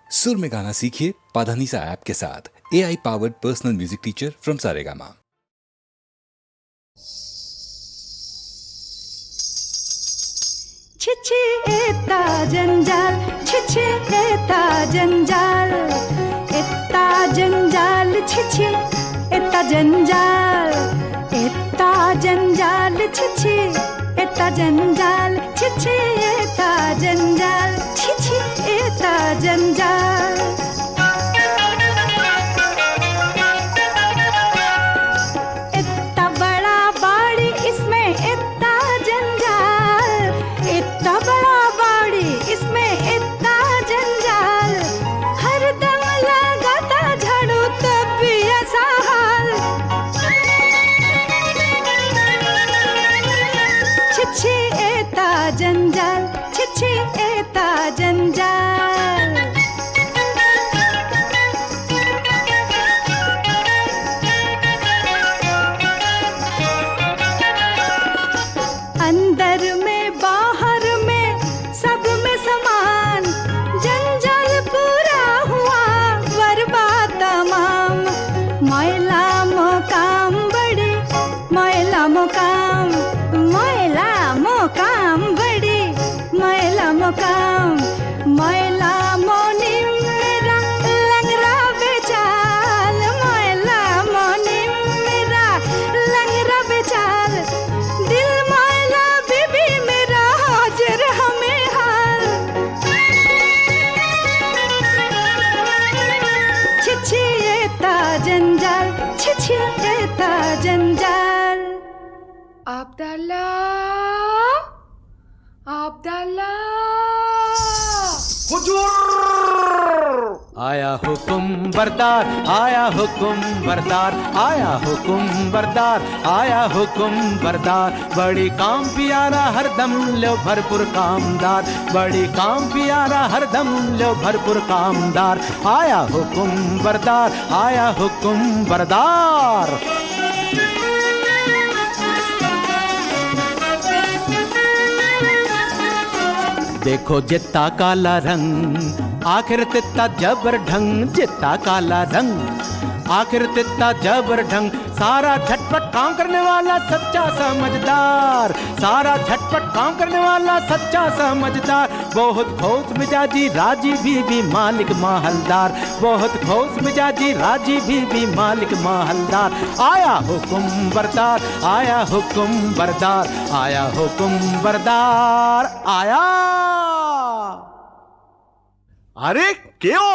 सुर में गाना सीखिए पाधानीसा ऐप के साथ। AI powered personal music teacher from Saregama. छिछे एता जंजाल, छिछे एता जंजाल, एता जंजाल, छिछे एता जंजाल, एता जंजाल, छिछे एता जंजाल, छिछे एता जंजाल, छिछे एता जंजाल। इतना बड़ा बाड़ी इसमें इतना जंजाल, इतना बड़ा बाड़ी इसमें इतना जंजाल, हरदम लगाता झाड़ू तब भी ऐसा हाल। छिछे एता जंजाल, छिछे एता जंजाल। अंदर में बाहर में सब में समान, जंजाल पूरा हुआ बर्बाद तमाम। मैला मोकाम बड़ी, मैला मोकाम, मैला मोकाम बड़ी, मैला मोकाम, मैला मोनी मेरा लंगरा बेचाल, मैला मोनी मेरा लंगरा बेचाल, दिल मैला बीबी मेरा हाजिर हमें हाल। छिछे एता जंजाल, छिछे एता जंजाल। আবদাল্লা, আবদাল্লা, आया हुकुम बरदार, आया हुकुम बरदार, आया हुकुम बरदार, आया हुकुम बरदार। बड़ी काम पियारा हरदम लो भरपूर कामदार, बड़ी काम पियारा हरदम लो भरपूर कामदार। आया हुकुम बरदार, आया हुकुम बरदार। देखो जितना काला रंग, आखिर तित्ता जबर ढंग, जितना काला रंग, आखिर तित्ता जबर ढंग। सारा झटपट काम करने वाला सच्चा समझदार, सारा झटपट काम करने वाला सच्चा समझदार। बहुत खोस मिजाजी राजी बीबी मालिक माहलदार, बहुत खोस मिजाजी राजी बीबी मालिक माहलदार। आया हुकुम बरदार, आया हुकुम बरदार, आया हुकुम बरदार, आया। আরে কেও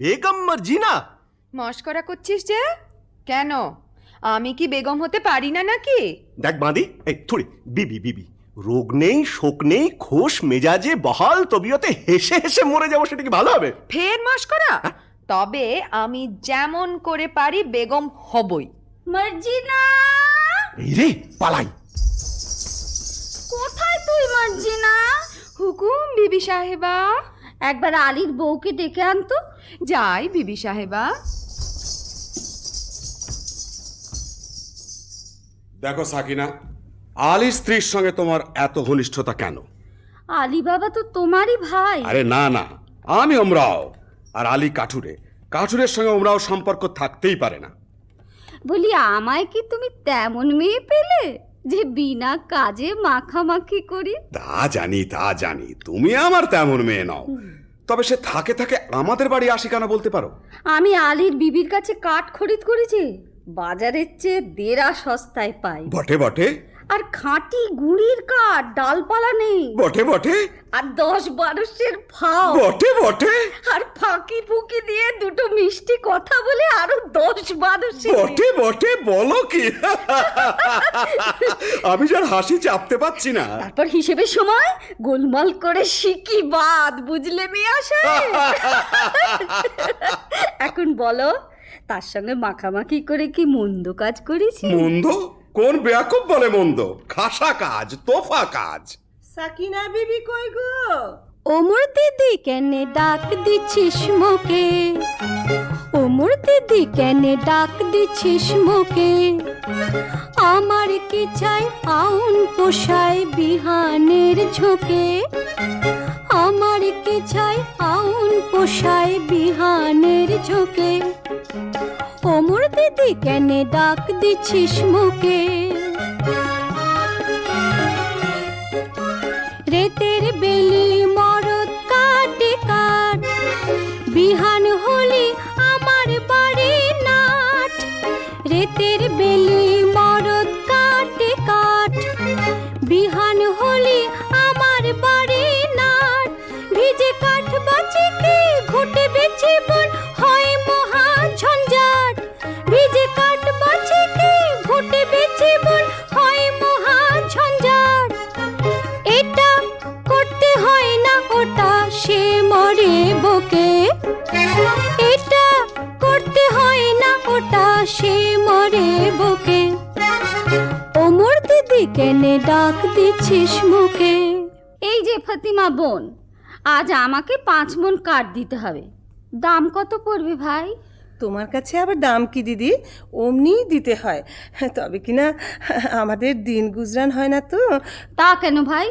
বেগম মার্জিনা? মস্করা করছিস যে? কেন, আমি কি বেগম হতে পারি না নাকি? দেখ বাঁধি, এই থুড়ি বিবি বিবি, রোগ নেই শোক নেই, খোশ মেজাজে বহাল তবিয়তে হেসে হেসে মরে যাবো, সেটা কি ভালো হবে? ফের মস্করা? তবে আমি যেমন করে পারি বেগম হবই। মার্জিনা, এই রে পালাই। কোথায় তুই মার্জিনা? হুকুম বিবি সাহেবা। একবার আলীর বউকে ডেকে আনতো। যাই বিবি সাহেবা। দেখো সাকিনা, আলীর স্ত্রীর সঙ্গে তোমার এত ঘনিষ্ঠতা কেন? আলী বাবা তো তোমারই ভাই। আরে না না, আমি ওমরাও, আর আলী কাঠুরে, কাঠুরের সঙ্গে ওমরাও সম্পর্ক থাকতেই পারে না। বলি আমায় কি তুমি তেমন মেয়ে পেলে যে বিনা কাজে মাখামাখি করি? তা জানি তা জানি, তুমি আমার তেমন মেয়ে নাও, তবে সে থাকে থাকে আমাদের বাড়ি আসি কেন বলতে পারো? আমি আলীর বিবির কাছে কাঠ খরিদ করেছি, বাজারের চেয়ে দেড়া সস্তায় পাই। বটে বটে। আর খাঁটি গুড়ির কাঠ, ডালপালা নেই। বটে বটে। আর 10-12 ফাও। বটে বটে। আর ফাঁকি ফুকি দিয়ে দুটো মিষ্টি কথা বলে আরো 10-12। বটে বটে, বলো কি? আমি যার হাসি চাপতে পারছি না। তারপর হিসেবের সময় গোলমাল করে শিকি বাদ, বুঝলে মেয়ে আসে। এখন বলো, তার সঙ্গে মাখামাখি করে কি মন্দ কাজ করেছি? মন্দ? কোন বেয়াকুব বলে মন্দ? খাসা কাজ, তোফা কাজ। সাকিনা বিবি কই গো? ওমর দিদি কেনে ডাক দিচ্ছিস মোকে, ওমর দিদি কেনে ডাক দিচ্ছিস মোকে, আমার কি চাই আউন পোষায় বিহানের ঝোঁকে, আমার কি চাই আউন পোষায় বিহানের ঝোঁকে, ওমর দিদি কেনে ডাক দিচ্ছিস মোকে। রেতের বেলি মরদ কাটে কাট, বিহান হলি আমার বাড়ি নাট, রেতের বেলি মরদ কাটে কাট, বিহান হলি আমার বাড়ি নাট, ভিজে কাঠ বাঁচে কি ঘুটে বেছে বন হয় মহা ঝঞ্ঝাট, ভিজে কাঠ বাঁচে কি ঘুটে বেছে বন হয় মহা ঝঞ্ঝাট, এটা করতে হয় না ওটা সে মরে বকে, এটা করতে হয় না ওটা সে মরে বকে, ওমর দিদি কেনে ডাক দিচ্ছিস মুখে। এই যে ফাতিমা বোন, আজ আমাকে 5 মণ কাঠ দিতে হবে। দাম কত পড়বে ভাই? তোমার কাছে আবার দাম কি দিদি, অমনিই দিতে হয়, তবে কিনা আমাদের দিন গুজরান হয় না তো। তা কেন ভাই?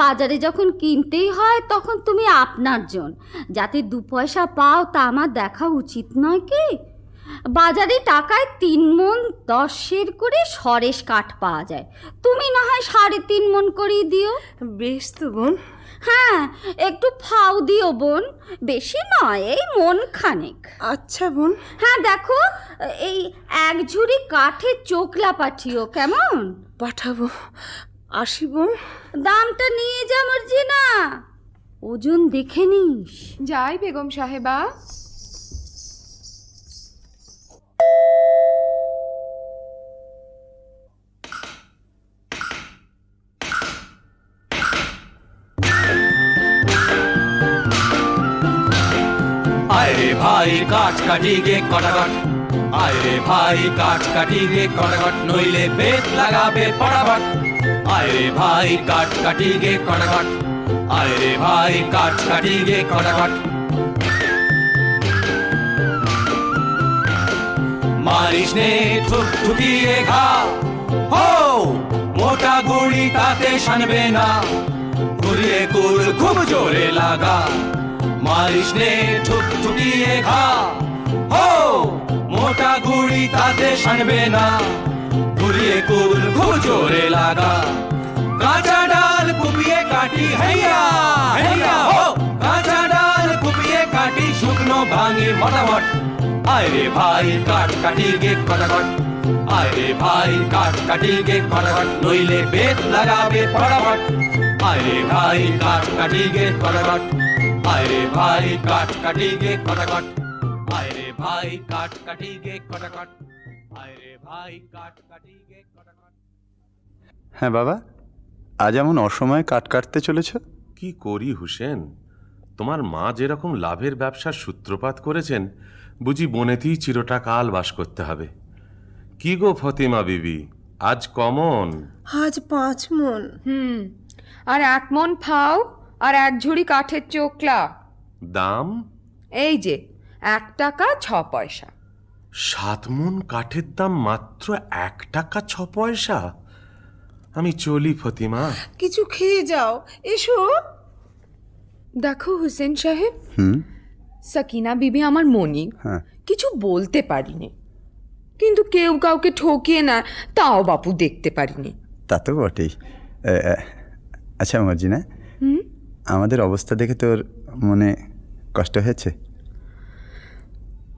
বাজারে যখন কিনতেই হয় তখন তুমি আপনার জন, যাতে 2 পয়সা পাও তা আমার দেখা উচিত নয় কি? বাজারে টাকায় 3 মণ 10 সের করে সরেস কাঠ পাওয়া যায়, তুমি না হয় 3.5 মণ করেই দিও। বেশ তো বোন। হ্যাঁ, একটু ফাও দিও বোন, বেশি নয়, এই মন খানেক। আচ্ছা বোন। হ্যাঁ দেখো, এই 1 ঝুড়ি কাঠের চোখলা পাঠিও, কেমন? পাঠাবো। আসি বোন। দামটা নিয়ে যা মর্জিনা, ওজন দেখে নিস। যাই বেগম সাহেবা। आए रे भाई काट काटी गे कटाकट, आए रे भाई काट काटी गे कटाकट, नइले बेत लगाबे पड़ाबट, आए रे भाई काट काटी गे कटाकट, आए रे भाई काट काटी गे कटाकट, मारिस ने ठुक ठुकिए घा, हो मोटा गुड़ी ताते शानबे ना, घुरिए कुल खूब जोरे लगा, मारिस ने ठुक ठुकिए घा, हो मोटा गुड़ी ताते शानबे ना, घुरिए कुल खूब जोरे लगा, कांचा डाल कुपिए काटी हैया हैया, हो कांचा डाल कुपिए काटी शुकनो भांगी मोटामोट, आए रे भाई काट काटी गे कटाकट, आए रे भाई काट काटी गे कटाकट, नइले बेत लगाबे पड़ाबट, आए रे भाई काट काटी गे कटाकट, आए रे भाई काट काटी गे कटाकट, आए रे भाई काट काटी गे कटाकट, आए रे भाई काट काटी गे कटाकट। হ্যাঁ বাবা, আজ এমন অসময়ে কাট কাটতে চলেছ? কি করি হুসেন, তোমার মা যেরকম লাভের ব্যবসার সূত্রপাত করেছেন, বুঝি বনেতেই চিরটা কাল বাস করতে হবে। কি গো ফতিমা বিবি, আজ কমন? আজ 5 মণ। আর 1 মণ ফাও আর 1 ঝুড়ি কাঠের চোখলা। দাম? এই যে 1 টাকা 6 পয়সা। 7 মণ কাঠের দাম মাত্র 1 টাকা 6 পয়সা? আমি চলি ফতিমা। কিছু খেয়ে যাও, এসো। দেখো হুসেন সাহেব, হুম। সাকিনা বিবি আমার মনি, হ্যাঁ। কিছু বলতে পারিনি, কিন্তু কেউ কাউকে ঠকিয়ে না তাও বাপু দেখতে পারিনি। তা তো বটেই। আচ্ছা মর্জিনা, আমাদের অবস্থা দেখে তোর মনে কষ্ট হয়েছে?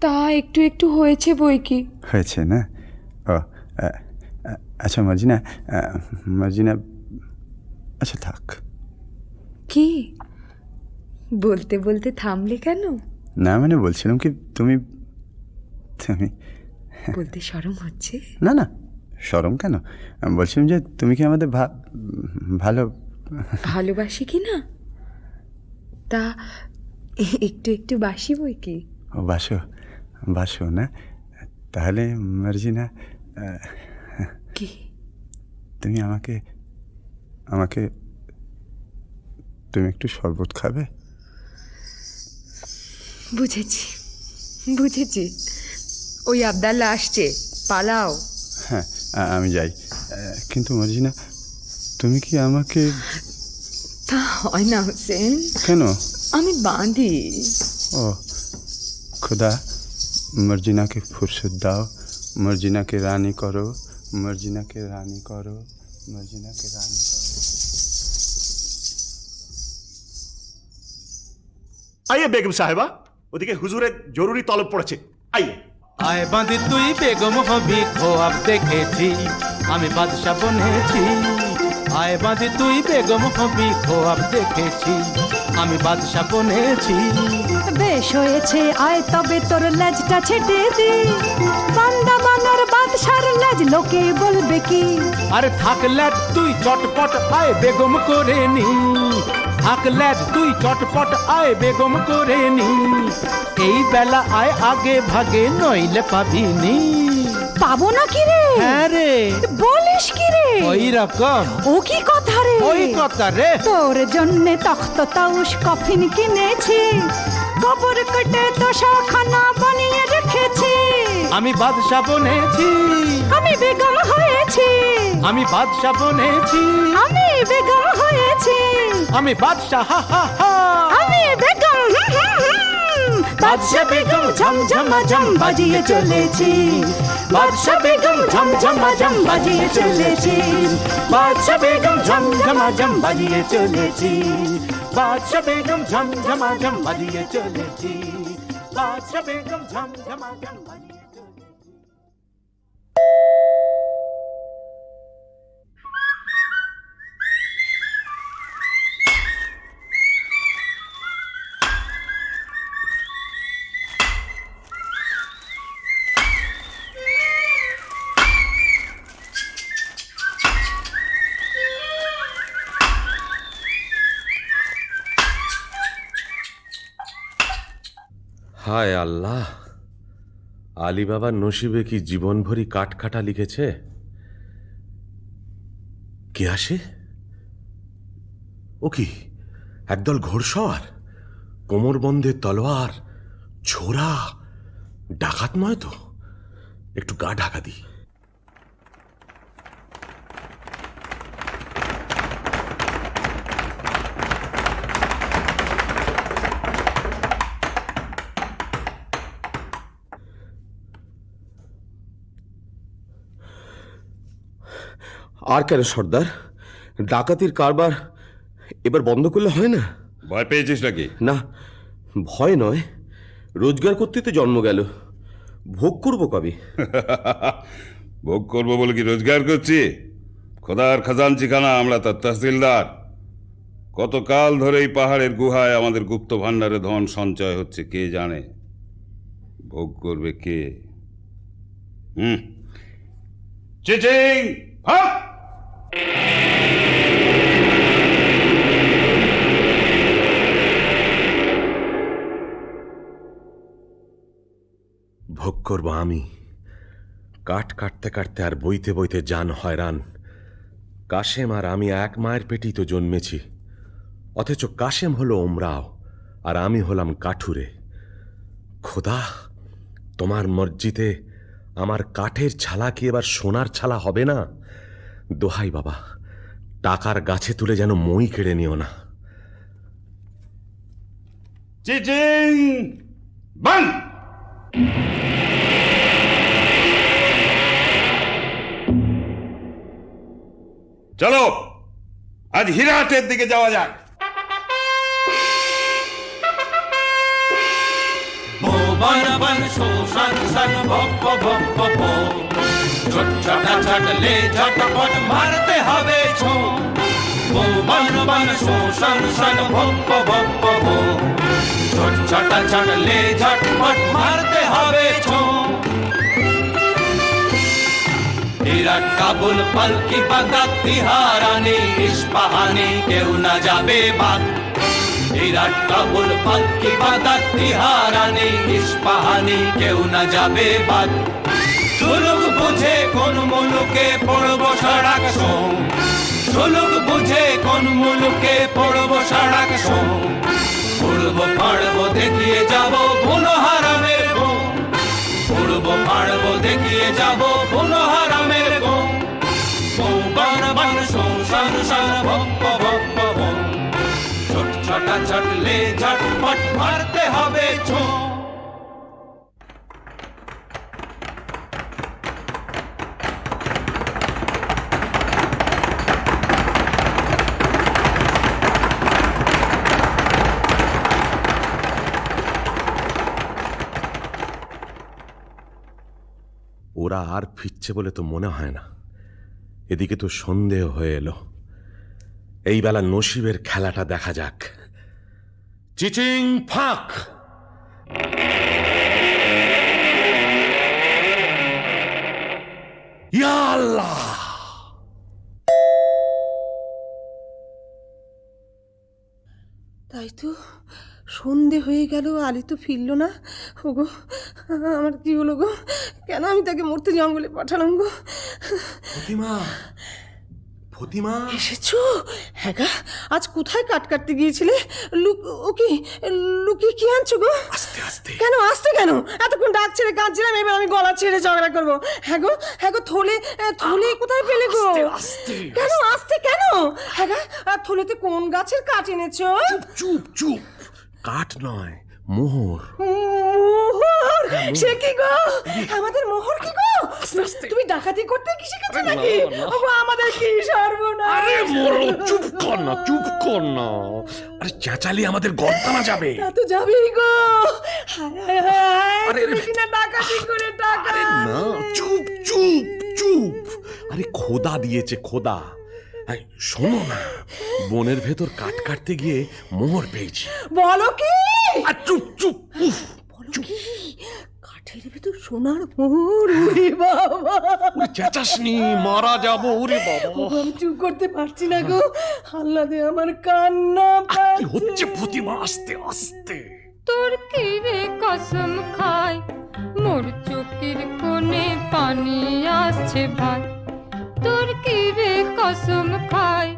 তা একটু একটু হয়েছে বই কি। হয়েছে না? ও আচ্ছা মর্জিনা, মর্জিনা, আচ্ছা থাক। কি বলতে বলতে থামলে কেন? না মানে বলছিলাম কি, তুমি তুমি বলতে শরম হচ্ছে? না না, শরম কেন? বলছিলাম যে তুমি কি আমাদের ভালো ভালোবাসি কি না, তা একটু একটু বাসি বই কি। ও বাসো, বাসো না? তাহলে মার্জিনা, কি? তুমি আমাকে আমাকে তুমি একটু শরবত খাবে? বুঝেছি বুঝেছি, ওই আবদাল্লা আসছে, পালাও। হ্যাঁ, আমি যাই। কিন্তু মর্জিনা, তুমি কি আমাকে... তা হয় না হোসেন, কেন? আমি বাঁধি। ও খুদা, মর্জিনাকে ফুরসত দাও, মর্জিনাকে রানী করো, মর্জিনাকে রানী করো, মর্জিনাকে রানী করো। আইয়ে বেগম সাহেবা, ওদিকে হুজুরের জরুরি তলব পড়েছে, আইয়ে। আয় বাঁধি তুই বেগম হবি, খোয়াব দেখেছি আমি বাদশা বনেছি। আয় বাঁধি তুই বেগম হবি, খোয়াব দেখেছি আমি বাদশা বনেছি। বেশ হয়েছে, আয় তবে তোর লেজটা ছেটে দি, বান্দা বানর বাদশার লেজ লোকে বলবে কি? আরে থাক ল্যাজ তুই চটপট আয় বেগম করে নি, থাক ল্যাজ তুই চটপট আয় বেগম করে নি। এই বেলা আয় আগে ভাগে, নইলে পাবিনি। পাবো না কি রে? হ্যাঁ রে, বলিস কি রে? ওই রকম, ও কি কথা রে? ওই কথা রে। তোর জন্যে তখ্ত তাউস কফিন কিনেছি, কবর কেটে দশাখানা বানিয়ে রেখেছি। আমি বাদশা বনেছি, আমি বেগম হয়েছি, আমি বাদশা বনেছি, আমি বেগম হয়েছি, আমি বাদশা, হা হা হা। আমি বেগম, বাদশা বেগম ঝমঝমাঝম বাজিয়ে চলেছি, বাদশা বেগম ঝমঝমাঝম বাজিয়ে চলেছি, বাদশা বেগম ঝমঝমাঝম বাজিয়ে চলেছি, বাদশা বেগম ঝমঝমাঝম বাজিয়ে চলেছি, বাদশা বেগম ঝমঝমাঝম বাজিয়ে চলেছি। হায় আল্লাহ, আলী বাবার নসিবে কি জীবনভরি কাঠখাটা লিখেছে। কে আসে? ও কি একদল ঘোড়সওয়ার, কোমরবন্ধে তলোয়ার, ছোরা, ডাকাত নয় তো? একটু গা ঢাকা দি। আর কেন সর্দার, ডাকাতির কারবার এবার বন্ধ করলে হয় না? ভয় পেয়েছিস নাকি? না, ভয় নয়, রোজগার করতে তো জন্ম গেল, ভোগ করবো কবে? ভোগ করবো বলে কি রোজগার করছি? খোদার খাজানচিখানা, আমরা তার তহসিলদার। কতকাল ধরে এই পাহাড়ের গুহায় আমাদের গুপ্ত ভাণ্ডারে ধন সঞ্চয় হচ্ছে কে জানে। ভোগ করবে কে? চিচিং হাট! ভোগ করব আমি। কাঠ কাটতে কাটতে আর বইতে বইতে জান হয়রান। কাশেম আর আমি এক মায়ের পেটেই তো জন্মেছি, অথচ কাশেম হলো ওমরাও আর আমি হলাম কাঠুরে। খোদা, তোমার মসজিদে আমার কাঠের ছালা কি এবার সোনার ছালা হবে না? দোহাই বাবা, টাকার গাছে তুলে যেন মই কেড়ে নিও না। চিচিং বান! চলো আজ হীরাহাটের দিকে যাওয়া যাক। মারতে হবে ছো, বন বন শোষণ শন ভপ্প ভপ্প ভো, ছোটা ছাড়লে ঝটপট মারতে হবে ছো। ইরাক কাবুল পালকি বাগদাদ তিহারানি ইস্পাহানি কেউ না যাবে বাদ। ইরাক কাবুল পালকি বাগদাদ তিহারানি ইস্পাহানি কেউ না যাবে বাদ। সুলুক বুঝে কোন মুলুকে পড়ব সারাক সোম, শোলক বুঝে কোন মুলুকে পড়বো সারাক সোম, উড়বো পাড়বো দেখিয়ে যাব বুনো হারামের ঘুম, উড়বো পাড়বো দেখিয়ে যাব বুনো হারামের ঘুম। বউ বান বান সংসার সার ভপ্প ভপ্প ভম, ছোট ছটা ছটলে ঝটপট মারতে হবে ছো। ওরা আর ফিরছে বলে তো মনে হয় না। এদিকে তো সন্দেহ হয়ে এলো। এই বেলা নসিবের খেলাটা দেখা যাক। চিচিং ফাঁক। ইয়া আল্লাহ! তাই তো, সন্ধে হয়ে গেল, আলী তো ফিরল না। ওগো, আমার কি হলো গো? কেন আমি তাকে মরতে জঙ্গলে পাঠালাম গো? ফতিমা, ফতিমা, এসেছো? হ্যাঁ গা, আজ কোথায় কাট কাটতে গিয়েছিলে? ও কি লুকিয়ে কি আনছো গো? আস্তে আস্তে। কেন আসতে কেন? এতক্ষণ ডাক ছেড়ে কাঁদছিলাম, এবার আমি গলা ছেড়ে ঝগড়া করবো? হ্যাঁ গো, থলে কোথায় পেলে গো? কেন আসতে কেন? হ্যাঁ গা, থলেতে কোন গাছের কাঠ এনেছো? চুপ চুপ। কাঠ নয়, মোহর। মোহর? সে কি গো? আমাদের মোহর কি গো? তুমি ডাকাতি করতে কি শিখেছো নাকি? ওগো, আমাদের কি সর্বনাশ! আরে মরো, চুপ কর না, চুপ কর না। আরে চেঁচালি আমাদের গর্দানা যাবে। তা তো যাবেই গো। হায় হায়, তুমি কিনা ডাকাতি করে টাকা। আরে না, চুপ চুপ চুপ। আরে খোদা দিয়েছে, খোদা। এই, শোনো না, বনের ভেতর কাট কাটতে গিয়ে মোহর পেয়েছি। বলো কি? আর চুপ চুপ। উফ, বলো কি? কাঠের ভেতর সোনার মোহর? ওরে বাবা! ওরে চেঁচাসনি, মারা যাবো। ওরে বাবা, ও, আমি চুপ করতে পারছি না গো। আল্লাদে আমার কান্না কি হচ্ছে পাচ্ছে। প্রতিমা? আস্তে আস্তে। তোর কি রে কসম খায়, মোর চোখের কোণে পানি আসছে ভাই। তোর কি রে কসম খায়,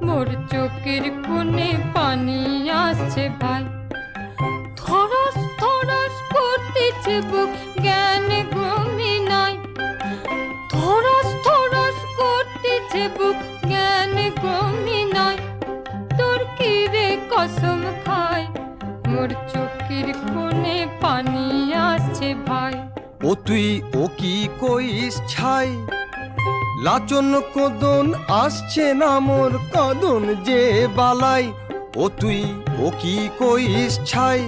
মোর চোখের কোণে পানি আসছে ভাই। থরস থরস করতেছে বুক, জ্ঞান ঘুমি নাই। থরস থরস করতেছে বুক, জ্ঞান ঘুমি নাই। তোর কি রে কসম খায়, মোর চোখের কোণে পানি আসছে ভাই। ও তুই ও কি কইস ছাই, লাচন কদন আসছে না মোর কদন যে বালাই। ও তুই ও কি কইস ছাই,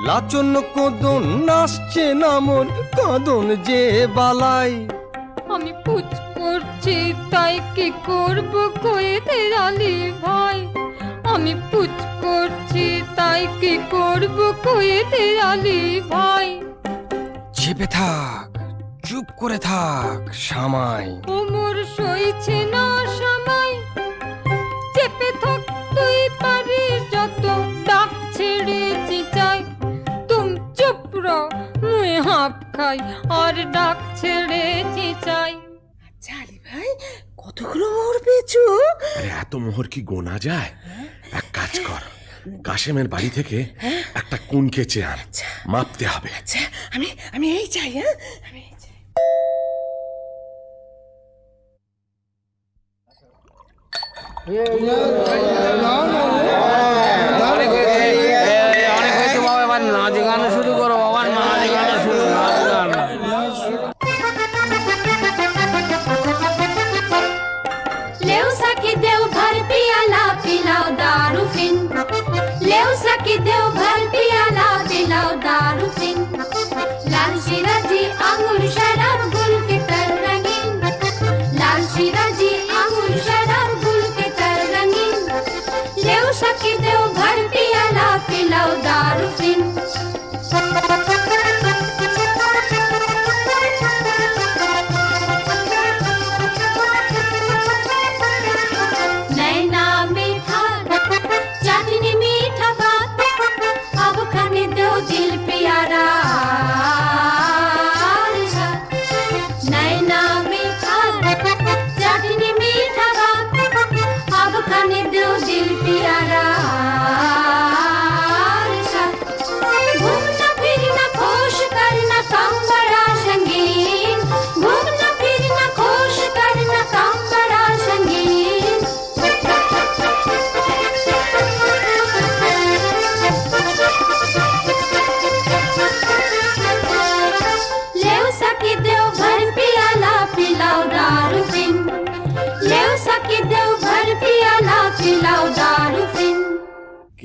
লাচন কদন আসছে না মোর কদন যে বালাই। আমি পুচ করছি তাই কি করব কইতে আলী ভাই। আমি পুচ করছি তাই কি করব কইতে আলী ভাই। চেপে থাক, চুপ করে থাক সামাই। ওমর সইছে না সময়, চেপে থাক তুই পারিস যত, ডাক ছেড়ে চিচাই। তুম চুপ রও, মুই হাঁপ খাই আর ডাক ছেড়ে চিচাই। আচ্ছা আলী ভাই, কতগুলো মোহর পেয়েছো? আরে এত মোহর কি গোনা যায়? এক কাজ কর, কাশেমের বাড়ি থেকে একটা কুন কেচে আন, মাপতে হবে। আচ্ছা, আমি এই চাই। হ্যাঁ, আমি এই চাই। অনেক হয়েছে বাবা, এবার নাচ গান শুরু করো বাবা, নাচ গান শুরু, নাচ গান। लेव सखी देव भर पियाला पिलाओ दारू फिन। लेव सखी देव भर पियाला पिलाओ दारू फिन। लाल शिराजी आंगूर शराब गुल के तर रंगीन। लाल शिराजी आंगूर शराब गुल के तर रंगीन। लेव सखी देव भर पियाला पिलाओ दारू फिन। नैना मीठा चांदनी मीठा बात, अब खाने दो दिल प्यारा। नैना मीठा चांदनी मीठा बात,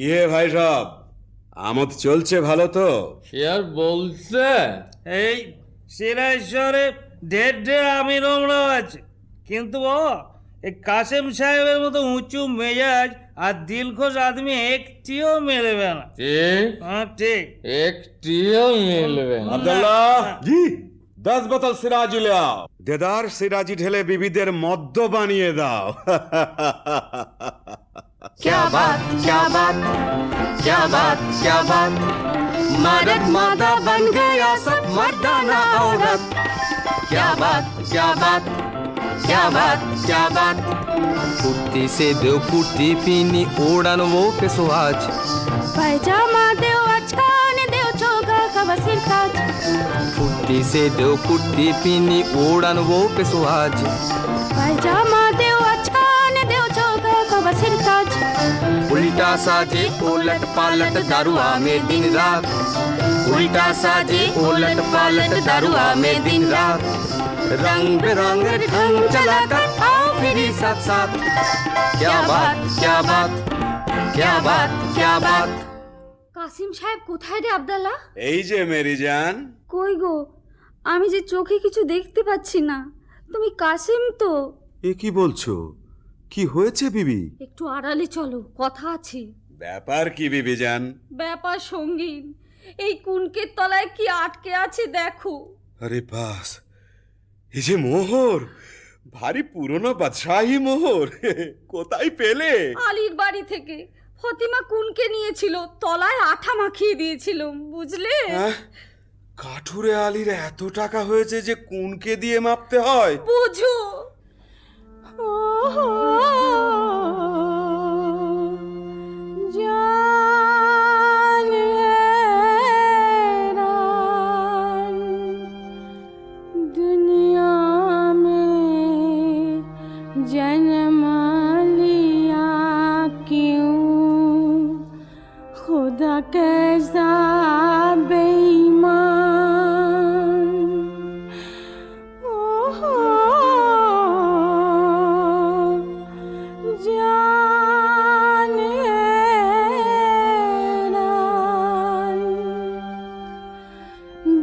কি হে ভাই সব আমোদ চলছে ভালো তো? সে আর বলতে, এই সিরাজেশ্বরে ঢের আমি রমরা আছে, কিন্তু বাবা এই কাসেম সাহেবের মতো উঁচু মেজাজ আর দিলখোশ আদমি একটিও মিলবে না। ঠিক? হ্যাঁ ঠিক, একটিও মিলবে না। আব্দুল্লাহ জি 10 বোতল সিরাজি ले आओ। দেদার সিরাজি ঢেলে বিবিদের মদ্য বানিয়ে দাও। क्या बात क्या बात क्या बात क्या बात मर्द मादा बन गया सब मर्दाना औरत क्या बात क्या बात क्या बात क्या बात कुर्ती से दो कुर्ती पीनी ओढ़न वो पे सुहाज পায়জামা দেও আজকান দেও চোগা খাবাসির কাজ कुर्ती से दो कुर्ती पीनी ओढ़न वो पे सुहाज পায়জামা দেও আজকান দেও চোগা খাবাসির কাজ उल्टा साजे उलट पालट दारुआ में दिन रात उल्टा साजे उलट पालट दारुआ में दिन रात रंग बिरंग ढंग चलाकर आओ फिर साथ साथ क्या बात क्या बात क्या बात क्या बात কাসিম সাহেব কোথায় রে আব্দাল্লাহ? এই যে মেরি জান, কই গো, আমি যে চোখে কিছু দেখতে পাচ্ছি না। তুমি কাসিম তো? এ কি বলছো? কি হয়েছে বিবি? একটু আড়ালে চলো, কথা আছে। ব্যাপার কি বিবি জান? ব্যাপার সঙ্গীন, এই কুনকের তলায় কি আটকে আছে দেখো। আরে বাস, এই যে মোহর, ভারী পুরনো বাদশাহী মোহর, কোথায় পেলে? আলীর বাড়ি থেকে ফতিমা কুনকে নিয়েছিল, তলায় আঠা মাখিয়ে দিয়েছিল, বুঝলে? কাঠুরে আলীর এত টাকা হয়েছে যে কুনকে দিয়ে মাপতে হয়? বুঝো। জান हैरान दुनिया में जन्म लिया क्यों खुदा कैसा बेईमान जान हैरान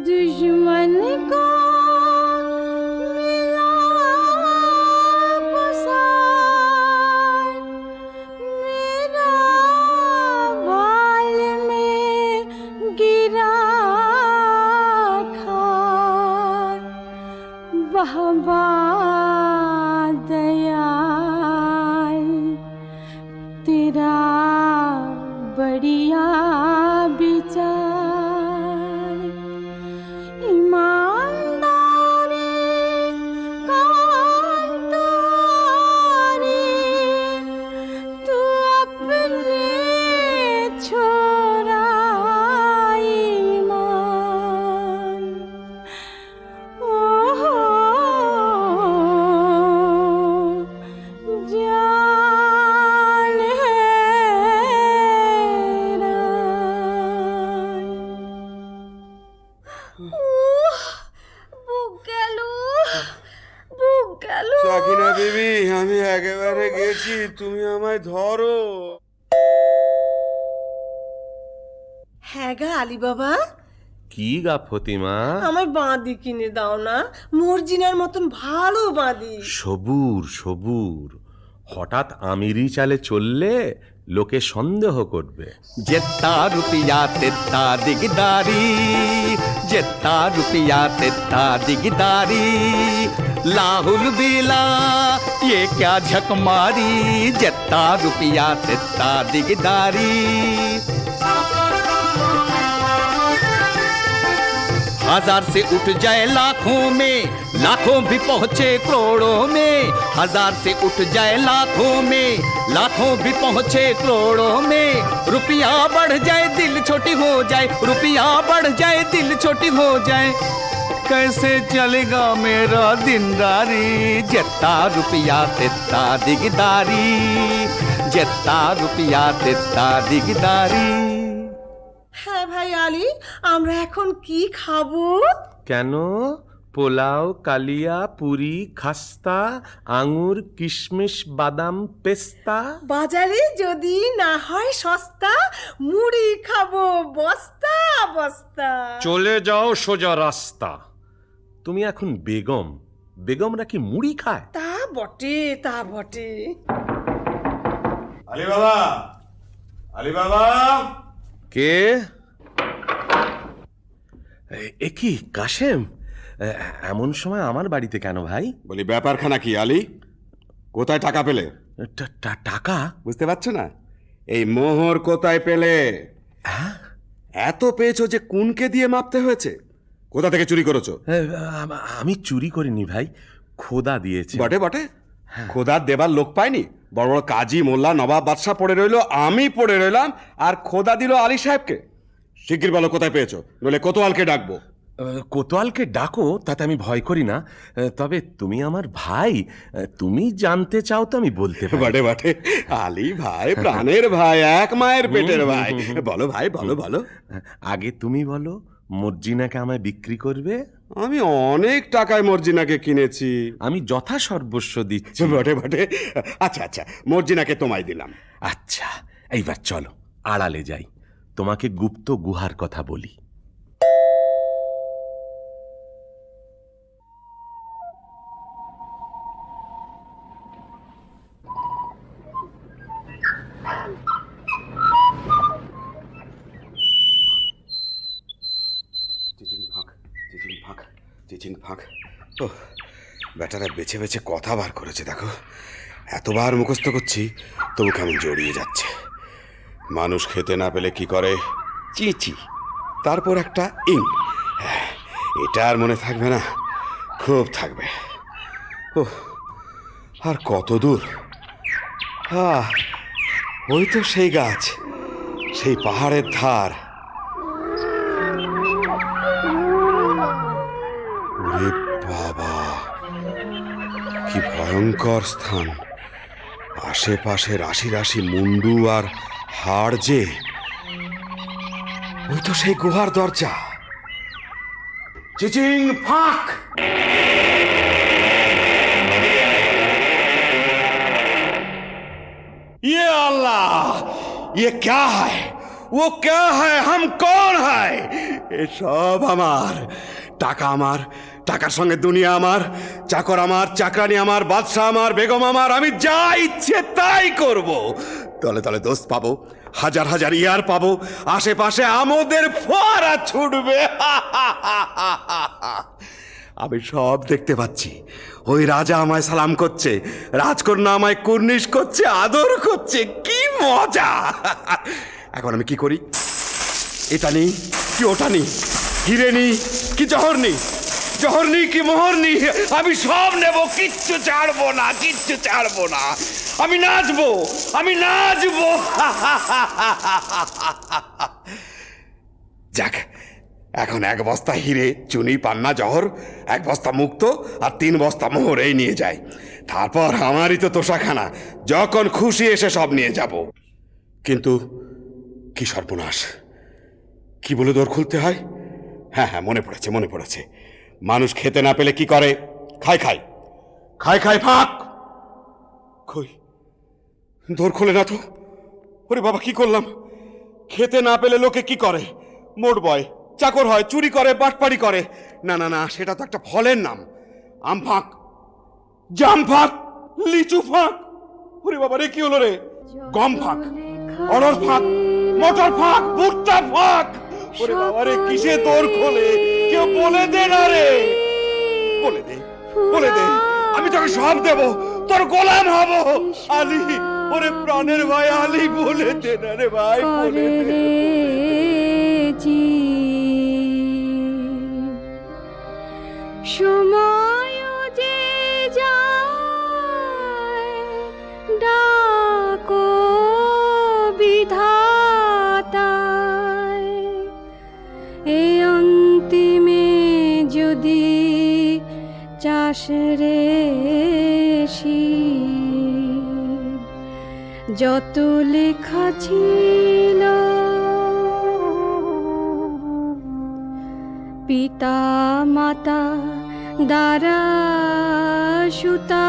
दुश्मन को मिला पसार मेरा बाल में गिरा खार बहबा दयाल तेरा बढ़िया विचार ईमानदारी कांतारी तू अपने छोरा ईमान जान हैरान বুক গেল, বুক গেল। সাকিনা বিবি, আমি একেবারে গেছি, তুমি আমায় ধরো। হ্যাঁ গা আলী বাবা, কি গা ফতিমা? আমার বাঁধি কিনে দাও না, মর্জিনার মতন ভালো বাঁধি। সবুর সবুর, হঠাৎ আমিরি চালে চললে লোকে সন্দেহ করবে। जितना रुपया तितना दिगदारी जितना रुपया तितना दिगदारी लाहुल बेला ये क्या झक मारी जितना रुपया तितना दिगदारी हजार से उठ जाए लाखों में लाखों भी पहुंचे करोड़ों में हजार से उठ जाए लाखों में लाखों भी पहुंचे करोड़ों में रुपया बढ़ जाए दिल छोटी हो जाए रुपया बढ़ जाए दिल छोटी हो जाए कैसे चलेगा मेरा दिनदारी जितना रुपया तितना दिगदारी जितना रुपया तितना दिगदारी। হ্যাঁ ভাই আলী, আমরা এখন কি খাবো? কেন? পোলাও, কালিয়া, পুরি, খাস্তা, আঙুর, কিশমিশ, বাদাম, পেস্তা। বাজারে যদি না হয় সস্তা, মুড়ি খাবো বস্তা বস্তা। চলে যাও সোজা রাস্তা। তুমি এখন বেগম, বেগমরা কি মুড়ি খায়? তা বটে, তা বটে। আলী বাবা, আলী বাবা। কে? এ কি কাশেম? এমন সময় আমার বাড়িতে কেন ভাই? বলি ব্যাপারখানা কি আলী? কোথায় টাকা পেলে? টাকা? বুঝতে পারছো না? এই মোহর কোথায় পেলে? এত পেয়েছো যে কুনকে দিয়ে মাপতে হয়েছে। কোথা থেকে চুরি করেছো? আমি চুরি করিনি ভাই, খোদা দিয়েছে। বটে বটে, খোদা দেবার লোক পায়নি। বড় বড় কাজী, মোল্লা, নবাব, বাদশাহ পড়ে রইলো, আমি পড়ে রইলাম, আর খোদা দিল আলী সাহেবকে। শিগগির বলো কোথায় পেয়েছো, নইলে কোতোয়ালকে ডাকবো। কোতোয়ালকে ডাকো, তাতে আমি ভয় করি না। তবে তুমি আমার ভাই, তুমি জানতে চাও তো আমি বলতে পারি। বটে বটে, আলী ভাই প্রাণের ভাই, এক মায়ের পেটের ভাই। বলো ভাই, বলো বলো। আগে তুমি বলো, মর্জিনাকে আমায় বিক্রি করবে? আমি অনেক টাকায় মর্জিনাকে কিনেছি। আমি যথা সর্বস্ব দিচ্ছি। বটে বটে, আচ্ছা আচ্ছা, মর্জিনাকে তোমায় দিলাম। আচ্ছা, এইবার চলো আড়ালে যাই, তোমাকে গুপ্ত গুহার কথা বলি। চিচিং ফাঁক। ও বেটারা বেছে বেছে কথা বার করেছে দেখো। এতবার মুখস্থ করছি তবু কেমন জড়িয়ে যাচ্ছে। মানুষ খেতে না পেলে কি করে? চিচি, তারপর একটা ইং। এটা আর মনে থাকবে না? খুব থাকবে। ও আর কত দূর? ওই তো সেই গাছ, সেই পাহাড়ের ধার। ওরে বাবা, কি ভয়ঙ্কর স্থান! আশেপাশে রাশি রাশি মুন্ডু আর হাড় যে। ওই তো সেই গুহার দরজা। চিচিং ফাঁক। ये अल्लाह, ये क्या है? वो क्या है? हम कौन है? এ সব আমার। টাকা আমার, টাকার সঙ্গে দুনিয়া আমার, চাকর আমার, চাকরানি আমার, বাদশা আমার, বেগম আমার। আমি যা ইচ্ছে তাই করব। তলে তলে দোস্ত পাবো, হাজার হাজার ইয়ার পাবো, আশেপাশে আমাদের ফোয়ারা ছুটবে। আমি সব দেখতে পাচ্ছি। ওই রাজা আমায় সালাম করছে, রাজকন্যা আমায় কুর্নিশ করছে, আদর করছে। কি মজা! এখন আমি কি করি? এটা নেই কি ওটা নেই? হিরে নেই কি জহর নেই? জহর নেই কি মোহর নেই? আমি সব নেব, কিচ্ছু ছাড়বো না, কিচ্ছু ছাড়বো না। আমি নাচবো, আমি নাচবো। যাক, এখন এক বস্তা হিরে, চুনি, পান্না, জহর, এক বস্তা মুক্ত আর 3 বস্তা মোহর এই নিয়ে যায়। তারপর আমারই তো তোষাখানা, যখন খুশি এসে সব নিয়ে যাব। কিন্তু কি সর্বনাশ! কি বলে দোর খুলতে হয়? হ্যাঁ হ্যাঁ, মনে পড়েছে, মনে পড়েছে। মানুষ খেতে না পেলে কি করে? খায় খায়, খায় খায় ফাঁক। কই, দোর খোলে না তো। ওরে বাবা, কি করলাম! খেতে না পেলে লোকে কি করে? মোট বয়, চাকর হয়, চুরি করে, বাটপাড়ি করে। না না না, সেটা তো একটা ফলের নাম। আম ফাঁক, জাম ফাঁক, লিচু ফাঁক। ওরে বাবা রে, কি হলো রে? গম ফাঁক, অড়হর ফাঁক, মটর ফাঁক, ভুট্টা ফাঁক। ওরে বাবা রে, কিসে তোর খোলে? কেউ বলে দে না রে, বলে দে, বলে দে। আমি তোকে সব দেব, তোর গোলাম হব। আলী, ওরে প্রাণের ভাই আলী, বলে দে না রে ভাই, বলে দে। সময় যে যায়, ডাকো বিধাতায়। এ অন্তিমে যদি চাষ রে যত লেখা ছিল, পিতা মাতা দাঁড়া সুতা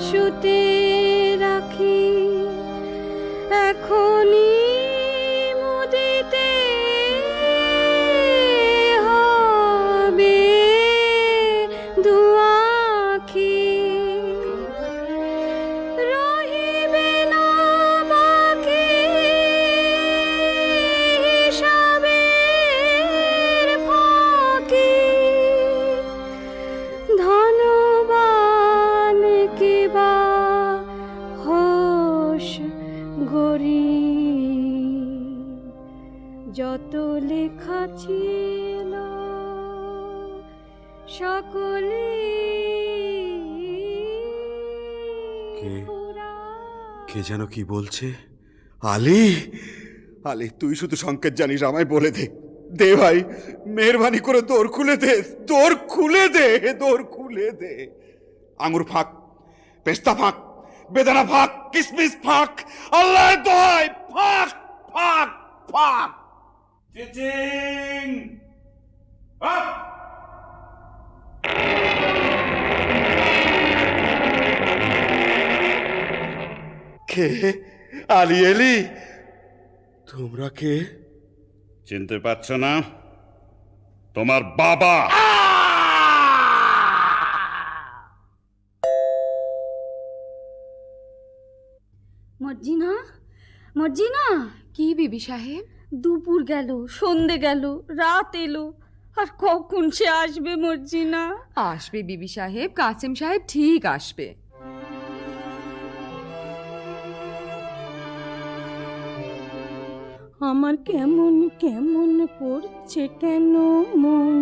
সুতে রাখি এখনই মুদিতে হবে দুয়াখি রহিবে না বাকি হিসাবের ফাঁকি ধনবান কিবা হোস গরিব যত লেখা ছিল সকলে কে যেন কি বলছে? আলী, আলী তুই শুধু সংকেত জানিস, আমায় বলে দে। দে ভাই, মেহরবানি করে দোর খুলে দে, দোর খুলে দে, দোর খুলে দে। আঙুর ফাঁক, পেস্তা ফাঁক, বেদানা ফাঁক, কিসমিস ফাঁক, আল্লাহ দোহাই ফাঁক ফাঁক ফাঁক। চিচিং আপ! কে? আলী এলি? তোমরা কে? চিনতে পারছ না? তোমার বাবা। মর্জিনা, মর্জিনা, কি বিবি সাহেব? দুপুর গেল, সন্ধে গেল, রাত এলো, আর কখন সে আসবে মর্জিনা? আসবে বিবি সাহেব, কাসেম সাহেব ঠিক আসবে। আমার কেমন কেমন করছে কেন মন,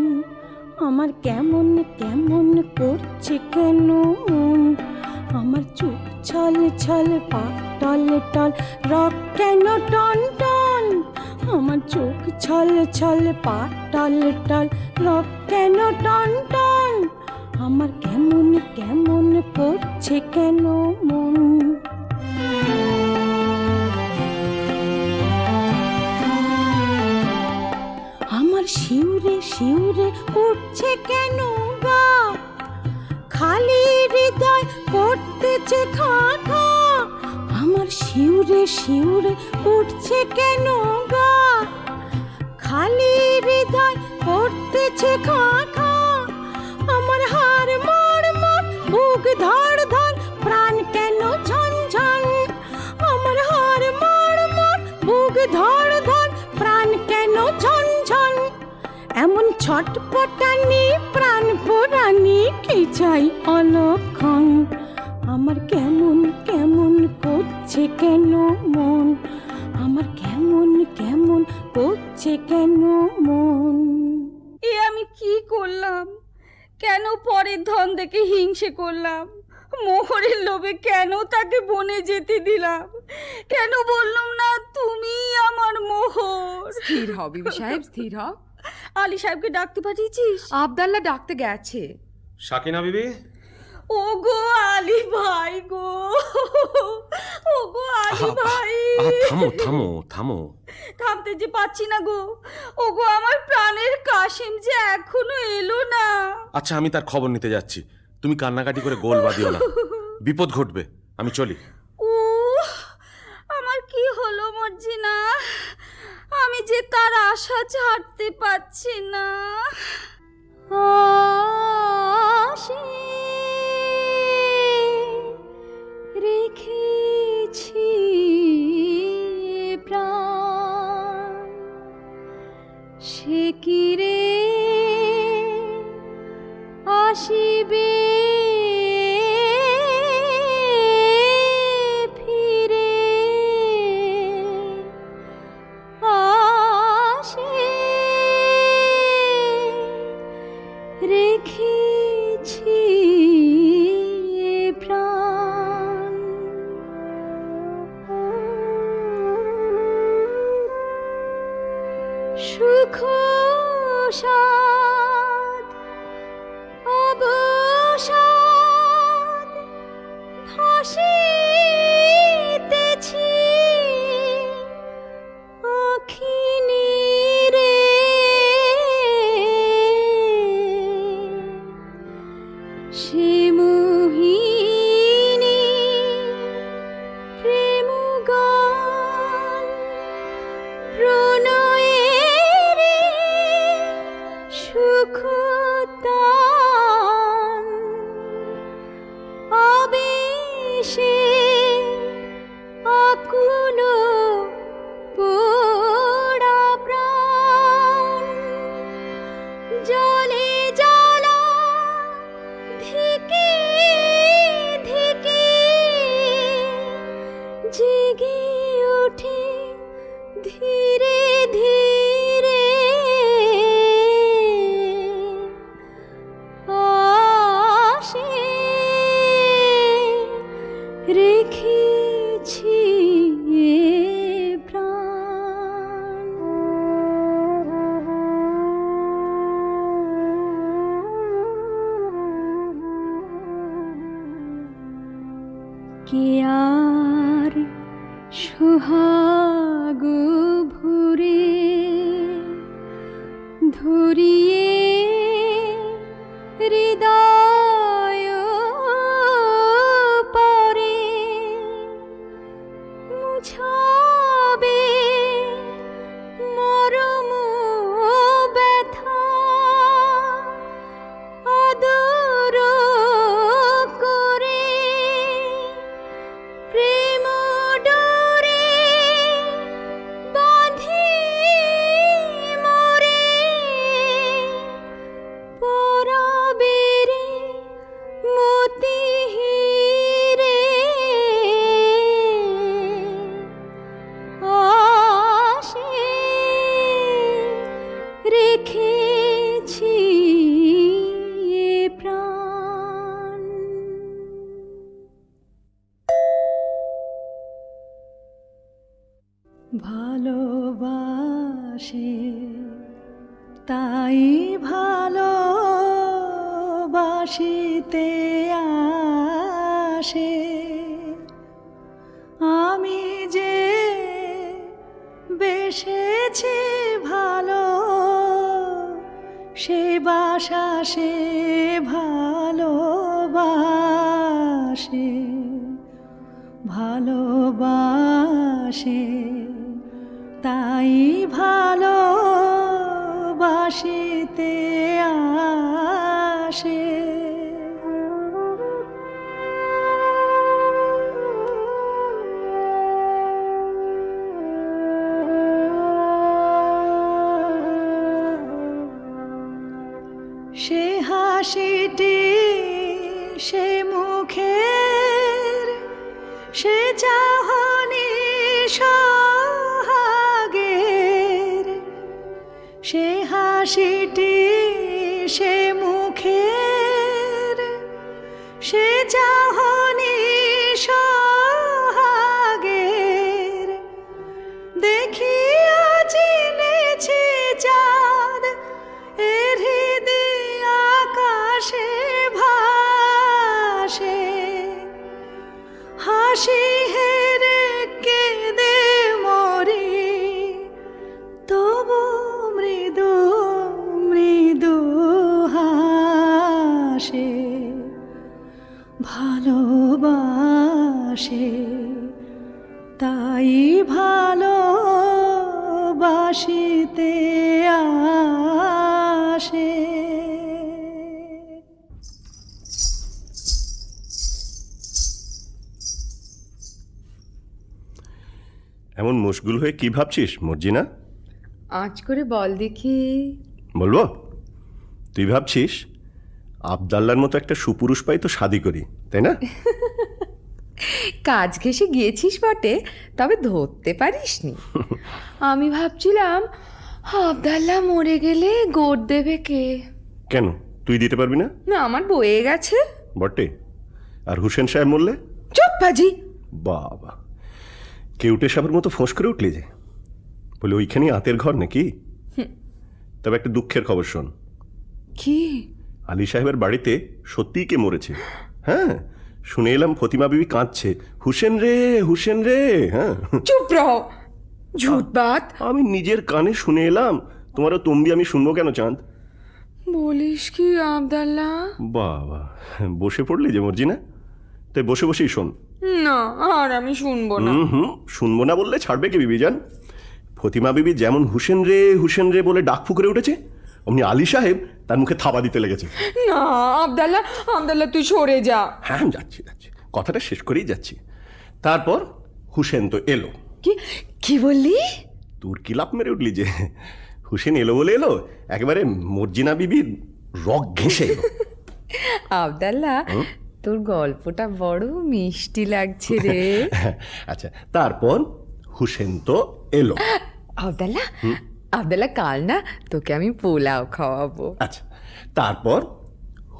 আমার কেমন কেমন করছে কেন মন, আমার চোখ ছল ছল পা টল টল রক কেন টন টন, আমার চোখ ছল ছল পা টল টল রক কেন টন টন, আমার কেমন কেমন করছে কেন মন। আমার শিউরে শিউরে উঠছে কেন গা, খালি হৃদয় করতেছে খা খা, আমার শিউরে শিউরে উঠছে কেন গা, খালি হৃদয় করতেছে খা খা, আমার হাড় মোড় মোড় বুক ধড় ধড় প্রাণ কেন ঝনঝন, আমার হাড় মোড় মোড় বুক ধড় ধড় প্রাণ কেন ঝনঝন, এমন ছটপটানি প্রাণ পোড়ানি কি চাই অলক্ষণ, আমার কেমন কেমন করছে কেন মন, আমার কেমন কেমন করছে কেন মন। এ আমি কি করলাম? কেন পরের ধন দেখে হিংসে করলাম? মোহরের লোভে কেন তাকে বনে যেতে দিলাম? কেন বললাম না তুমি আমার মোহর? স্থির হও বিবি সাহেব, স্থির হও। আলী সাহেবকে ডাকতে পাঠিয়েছিস? আবদাল্লাহ ডাকতে গেছে। সাকিনা বিবি, ও গো আলী ভাই গো, ও গো আলী ভাই। থামো থামো থামো। থামতে যে পাচ্ছি না গো। ও গো আমার প্রাণের কাশিম যে এখনো এলো না। আচ্ছা আমি তার খবর নিতে যাচ্ছি, তুমি কান্নাকাটি করে গোল বাঁধিও না, বিপদ ঘটবে। আমি চলি। ও আমার কি হলো মর্জিনা, আমি যে তার আশা ছাড়তে পারছি না। আশে রেখেছি প্রাণ, সে কি রে আসিবে ফিরে, আশে রেখেছি প্রাণ। সুখ সাদ অবসাদ ভাসিতেছি আখি নীরে, জলে জ্বালা ধিকে ধিকে জেগে ওঠে ধীরে ধীরে আসে রেখেছি প্রাণ। কে আর সোহাগ ভরে ধরিয়ে হৃদয় পরে মুছাবে মরম ব্যথা আদর করে প্রেম ডোরে বাঁধি মোরে পরাবে রে মতি হিরে আসে রেখেছি প্রাণ। ভালোবাসে তাই ভালোবাসিতে আসে আমি যে বেসেছি ভালো সে বাসা সে ভালোবাসে ভালোবাসে তাই ভালোবাসিতে আসে। সে হাসিটি সে মুখের সে চাহনি সোহাগের সে হাসিটি সে মুখের সে চাহনি সোহাগের দেখিয়া চিনেছি চাঁদ এর হৃদয় আকাশে ভাসে হাসি হেরে কেঁদে মরি তবু মৃদু মৃদু হাসে ভালোবাসে তাই ভালোবাসিতে আসে। এমন মুশগুল হয়ে কি ভাবছিস মর্জিনা? আঁচ করে বল দেখি। বলবো? তুই ভাবছিস আবদাল্লার মতো একটা সুপুরুষ পাই তো শাদি করি, তাই না? কাজ ঘেঁষে গিয়েছিস বটে, তবে ধরতে পারিসনি। আমি ভাবছিলাম আবদাল্লাহ মরে গেলে গোট দেবে কে? কেন, তুই দিতে পারবি না? না, আমার বয়ে গেছে বটে। আর হুসেন সাহেব মরলে? চুপ বাজি। বাবা, কেউটে সাহেবের মতো ফোঁস করে উঠলি যে। বলে ওইখানেই আতের ঘর নাকি? তবে একটা দুঃখের খবর শোন। কি? আলী সাহেবের বাড়িতে সত্যিই কে মরেছে। হ্যাঁ, শুনে এলাম ফতিমা বিবি কাঁদছে, হুসেন রে হুসেন রে। হ্যাঁ, চুপ রহ, ঝুট বাত। আমি নিজের কানে শুনে এলাম, তোমারও তম্বি আমি শুনবো কেন চাঁদ? বলিস কি আবদাল্লাহ? বাবা, বসে পড়লি যে মর্জিনা, তাই বসে বসেই শোন। না, আর আমি শুনবো না। শুনবো না বললে ছাড়বে কি বিবি জান? ফতিমা বিবি যেমন হুসেন রে বলে ডাক ফুকরে উঠেছে, অমনি আলী সাহেব তার মুখে থাবা দিতে লেগেছে। না আবদাল্লাহ, আবদাল্লাহ তুই সরে যা। হ্যাঁ, আমি যাচ্ছি, কথাটা শেষ করেই যাচ্ছি। তারপর হুসেন তো এলো। কি কি বললি? তোর কি লাভ মেরে উঠলি যে? হুসেন এলো বলে এলো, একেবারে মর্জিনা বিবির রক ঘেঁষে এলো। আবদাল্লা, তোর গল্পটা বড় মিষ্টি লাগছে রে। আচ্ছা, তারপর হুসেন তো এলো। আবদাল্লা, আবদাল্লা, কাল না তোকে আমি পোলাও খাওয়াবো। আচ্ছা, তারপর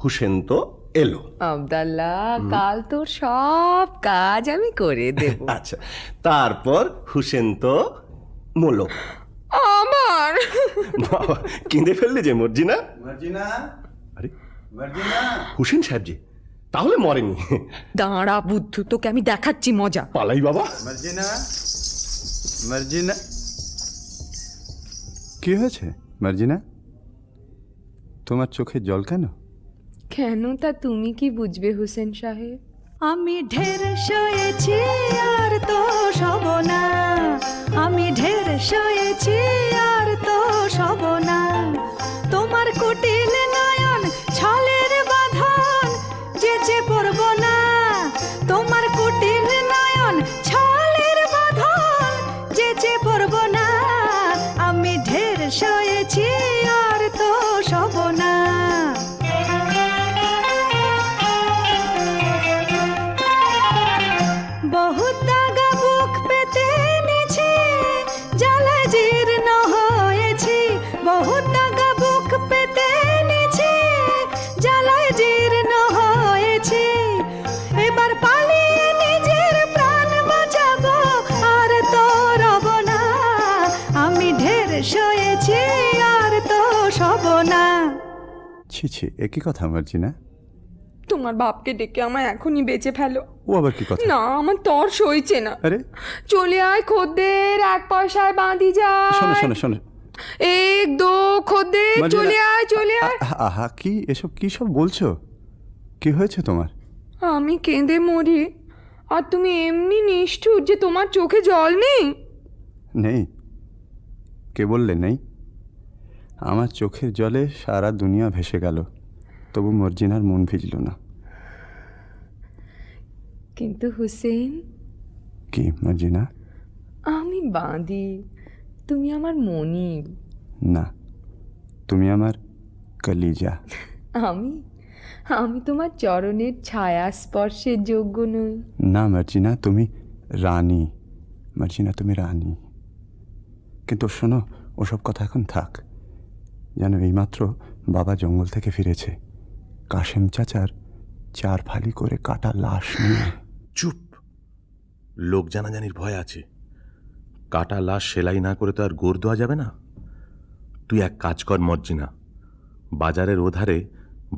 হুসেন তো এলো। আবদাল্লা, কাল তোর সব কাজ আমি করে দেব। আচ্ছা, তারপর হুসেন তো মলো। আমার বাবা, কেঁদে ফেললে যে মর্জিনা। মর্জিনা, আরে মর্জিনা, হুসেন সাহেব যে, তাহলে মরেনি। দাঁড়া বুদ্ধু, তোকে আমি দেখাচ্ছি মজা। পালাই বাবা। মর্জিনা, মর্জিনা। কি হয়েছে মর্জিনা? তোমার চোখে জল কেন? কেন তা তুমি কি বুঝবে হুসেন সাহেব? আমি ঢের সয়েছি আর তো সব না, আমি ঢের সয়েছি আর তো সব না। তোমার কুটিল নয়ন ছলের বাঁধন যেচে পড়ব না, তোমার কুটিল নয়ন ছলের বাঁধন যেচে পড়ব না। আমি ঢের সয়েছি আর তো সব না। বহুত দাগা বুক পেতে নিছি, জ্বালায় জীর্ণ হয়েছি। বহুত দাগা বুক পেতে নিছি, জ্বালায় জীর্ণ হয়েছি। এবার পালিয়ে নিজের প্রাণ বাঁচাবো আর তো রব না। আমি ঢের সয়েছি আর তো সব না। ছি ছি, একই কথা মর্জিনা। তোমার বাপকে ডেকে আমায় এখনই বেঁচে ফেলো। ও আবার কি কথা? না, আমার তর সইছে না। আরে চলে আয় খদ্দের, 1 পয়সায় বাঁধি যায়। শোনো শোনো শোনো, 1 2 খদ্দের, মর্জিনা, চলে আয় চলে আয়। আহা, কি এসব কি সব বলছো? কি হয়েছে তোমার? আমি কেঁদে মরি আর তুমি এমনি নিষ্ঠুর যে তোমার চোখে জল নেই। নেই? কে বললে নেই? আমার চোখের জলে সারা দুনিয়া ভেসে গেল, তবু মর্জিনার মন ভিজল না। কিন্তু হুসেন, কি মর্জিনা? আমি বাঁধি, তুমি আমার মনিব। না, তুমি আমার কলিজা। আমি আমি তোমার চরণের ছায়া স্পর্শের যোগ্য নই। না মর্জিনা, তুমি রানী। মর্জিনা, তুমি রানী। কিন্তু শোনো, ওসব কথা এখন থাক। জানো, এইমাত্র বাবা জঙ্গল থেকে ফিরেছে, কাশেম চাচার 4 ফালি করে কাটা লাশ নিয়ে। চুপ, লোক জানাজানির ভয় আছে। কাটা লাশ সেলাই না করে তো আর গোর দেওয়া যাবে না। তুই এক কাজ কর মর্জিনা, বাজারের ওধারে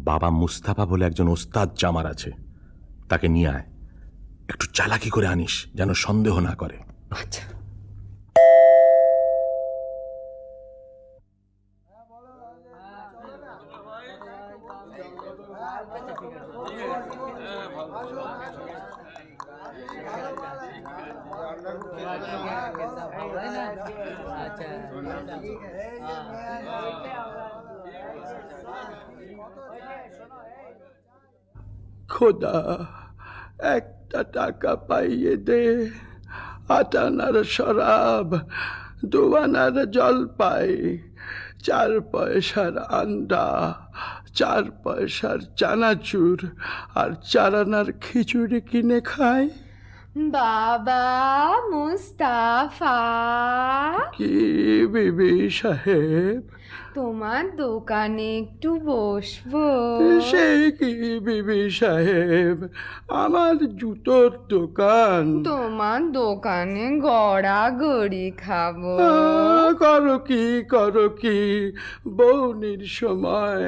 বাবা মুস্তাফা বলে একজন ওস্তাদ জামার আছে, তাকে নিয়ে আয়। একটু চালাকি করে আনিস, যেন সন্দেহ না করে। আচ্ছা। খোদা, একটা টাকা পাইয়ে দে। 8 আনার শরাব, 2 আনার জলপাই, 4 পয়সার আন্ডা, 4 পয়সার চানাচুর আর 4 আনার খিচুড়ি কিনে খাই। বাবা মুস্তাফা, কি বিবি সাহেব? তোমার দোকানে একটু বসবো? সে কি বিবি সাহেব, আমার জুতোর দোকান। তোমার দোকানে গড়াগড়ি খাবো। করো কি বৌনির সময়,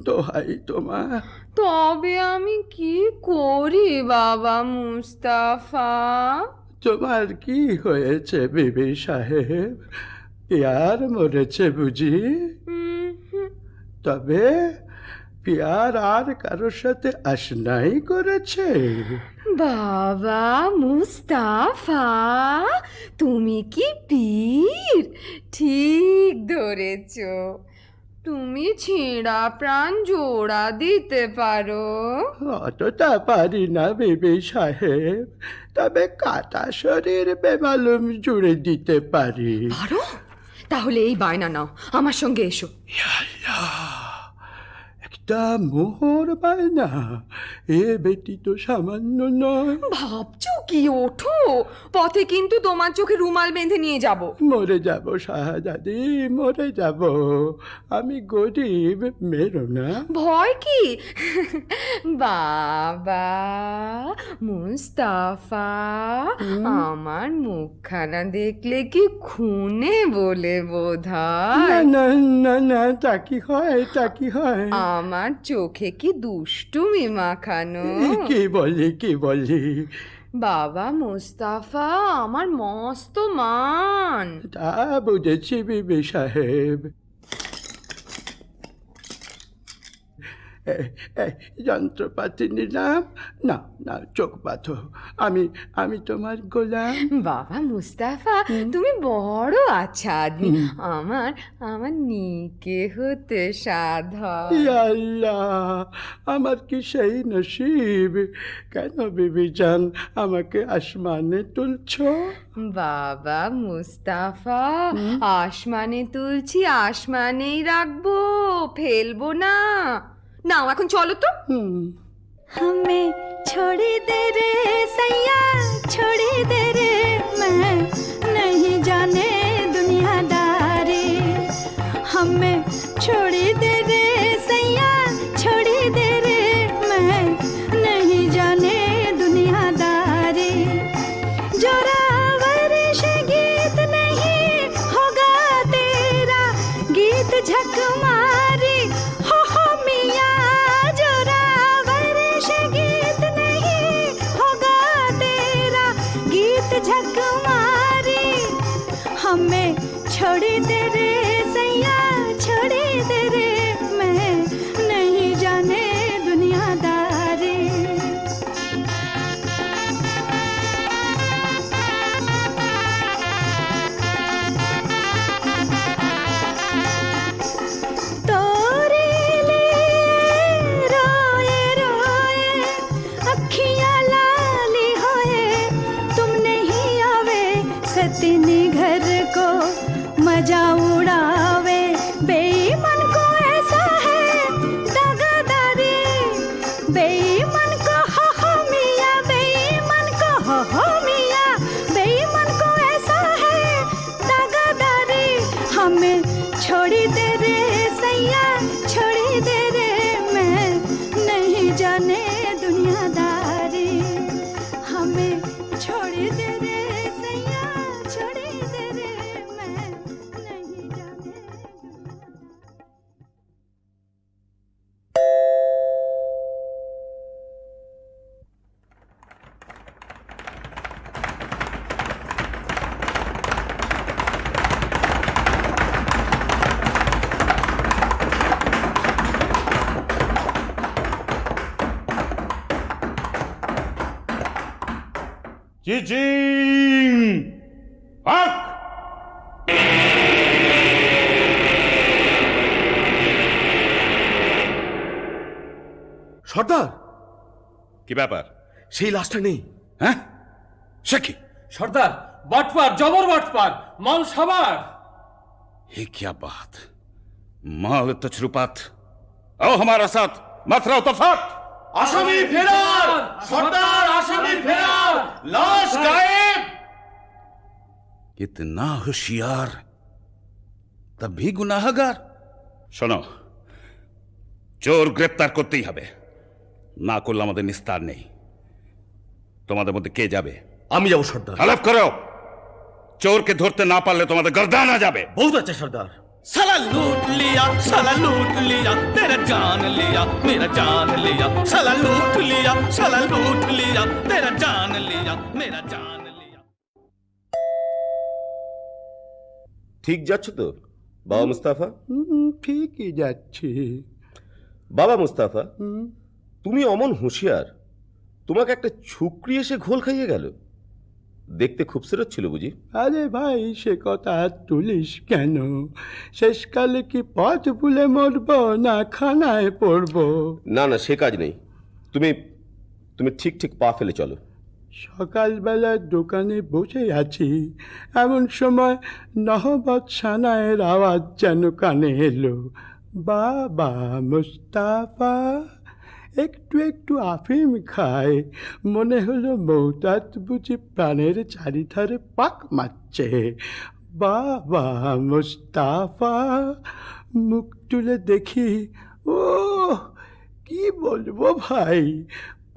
দোহাই তোমার। তবে আমি কি করি বাবা মুস্তাফা? তোমার কি হয়েছে বিবি সাহেব? পিয়ার মরেছে বুঝি? তবে পিয়ার আর কারোর সাথে আশনাই করেছে? বাবা মুস্তাফা, তুমি কি পীর? ঠিক ধরেছ, তুমি ছেঁড়া প্রাণ জোড়া দিতে পারো। অতটা পারি না বিবি সাহেব, তবে কাটা শরীর বেমালুম জুড়ে দিতে পারি। পারো? তাহলে এই বায়না নাও, আমার সঙ্গে এসো। একটা মোহর বায়না, এ বেটি তো সামান্য নয়। ভাবছো কি? ওঠো, পথে কিন্তু তোমার চোখে রুমাল বেঁধে নিয়ে যাব। মরে যাব শাহজাদি, মরে যাব। আমি গরিব, মেরো না। ভয় কি? বাবা মুস্তাফা আমার মুখখানা দেখলে কি খুনে বলে বোধহয়? না না না, তা কি হয়, তা কি হয়? আমার চোখে কি দুষ্টুমি মাখানো? কি বলি, কি বলি? বাবা মুস্তাফা আমার মস্ত মান। তা বুঝেছি বিবি সাহেব। যন্ত্রপাতি নিলাম, না না, চোখ বাঁধো। আমি তোমার গোলাম। বাবা মুস্তাফা তুমি বড় আচ্ছা আদমি। আমার নিকে হতে সাধা। আল্লাহ, আমার কি সেই নসিব? কেন বিবি জান আমাকে আসমানে তুলছো? বাবা মুস্তাফা আসমানে তুলছি, আসমানেই রাখবো, ফেলবো না। নাও এখন চলো তো। हमें छोड़ी दे रे सैया, छोड़ी दे रे, मैं नहीं जाने दुनियादारी। हमें छोड़ी दे रे सैया, छोड़ी दे रे, मैं नहीं जाने दुनियादारी। जोरावर से गीत नहीं होगा तेरा, गीत झक मारी हो मियाँ। जोरावर से गीत नहीं होगा तेरा, गीत झक मारी। हमें छोड़ी दे रे सैया, छोड़ी दे रे, मैं नहीं जाने दुनियादारी। तोरे लिए रोए रोए अखियाँ लाली होए, तुम नहीं आवे सतीनी घर को मजा उड़ावे। बेईमान को ऐसा है दगादारी, बेईमान को हो मियाँ, बेईमान को हो मियाँ, बेईमान को ऐसा है दगादारी। हमें छोड़ी दे रे सैया, छोड़ी दे रे, मैं नहीं जाने दुनियादारी। हमें छोड़ी दे रे सैया, छोड़ी दे रे, मैं नहीं जाने চিচিং হাক! সর্দার, কি ব্যাপার? সেই লাশটা নেই। হ্যাঁ, সে কি? সর্দার বাটপার, জবর বাটপার, মাল সাবার। ये क्या बात? माल तजरुबात, आओ हमारा साथ, मत रहो तफात। আসামি ফেরার সর্দার, আসামি ফেরার, লাশ গায়েব। कितना होशियार, तब भी गुनाहगार। শোনো, চোর গ্রেপ্তার করতেই হবে, না করলে আমাদের নিস্তার নেই। তোমাদের মধ্যে কে যাবে? আমি যাবো সর্দার। হলফ করো, চোরকে ধরতে না পারলে তোমাদের গর্দানা যাবে। বহুত আছে সর্দার। साला लूट लिया, साला लूट लिया, तेरा जान लिया, मेरा जान लिया, साला लूट लिया, साला लूट लिया, तेरा जान लिया, मेरा जान लिया। ঠিক যাচ্ছ তো বাবা মুস্তাফা? ঠিকই যাচ্ছি। বাবা মুস্তাফা, তুমি অমন হুঁশিয়ার, তোমাকে একটা ছুকরি এসে ঘোল খাইয়ে গেল। দেখতে খুবসুরত ছিল বুঝি? আরে ভাই, সে কথা আর তুলিস কেন? শেষকালে কি পথ ভুলে মরব না খানায় পড়ব? না না, সে কাজ নেই। তুমি তুমি ঠিক ঠিক পা ফেলে চলো। সকালবেলা দোকানে বসে আছি, এমন সময় নহবত সানায়ের আওয়াজ যেন কানে এলো। বাবা মুস্তাফা একটু একটু আফিম খায়, মনে হলো মৌতাত বুঝি প্রাণের চারিধারে পাক মারছে। বাবা মুস্তাফা, মুখ তুলে দেখি, ও কি বলবো ভাই,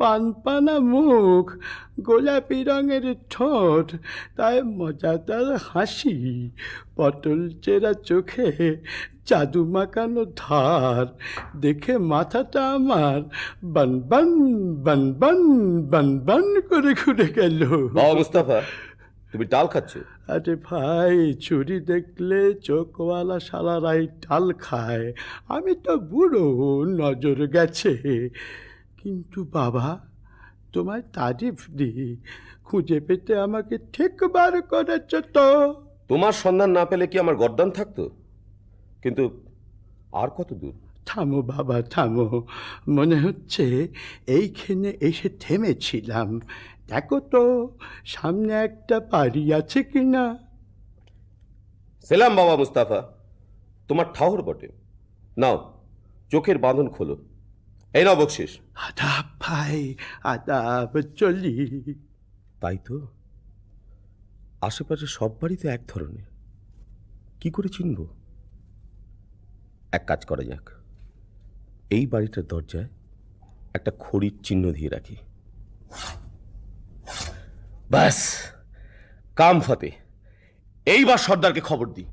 পানপানা মুখ, গোলাপি রঙের ঠোঁট, তাই মজাদার হাসি, পটল চেরা চোখে জাদু মাখানো ধার, দেখে মাথাটা আমার বান বান বান বান বান বান করে ঘুরে গেল। বাবা মুস্তাফা, তুমি ডাল খাচ্ছ? আরে ভাই, ছুরি দেখলে চোখওয়ালা সালারাই ডাল খায়, আমি তো বুড়ো, নজর গেছে। কিন্তু বাবা, তোমায় তারিফ দিই, খুঁজে পেতে আমাকে ঠিক বার করেছ তো। তোমার সন্ধান না পেলে কি আমার গর্দান থাকতো? কিন্তু আর কত দূর? থামো বাবা থামো, মনে হচ্ছে এইখানে এসে থেমেছিলাম। দেখো তো সামনে একটা বাড়ি আছে কিনা। সেলাম বাবা মুস্তাফা, তোমার ঠাহর বটে। নাও চোখের বাঁধন খোলো, এই নাও বকশিস। আদাব ভাই, আদাব, চলি। তাই তো, আশেপাশে সব বাড়ি তো এক ধরনের, কি করে চিনব? এক কাজ করা যাক, এই বাড়িটার দরজায় একটা খড়ির চিহ্ন দিয়ে রাখি। ব্যাস, কাম ফতে। এইবার সর্দারকে খবর দিই।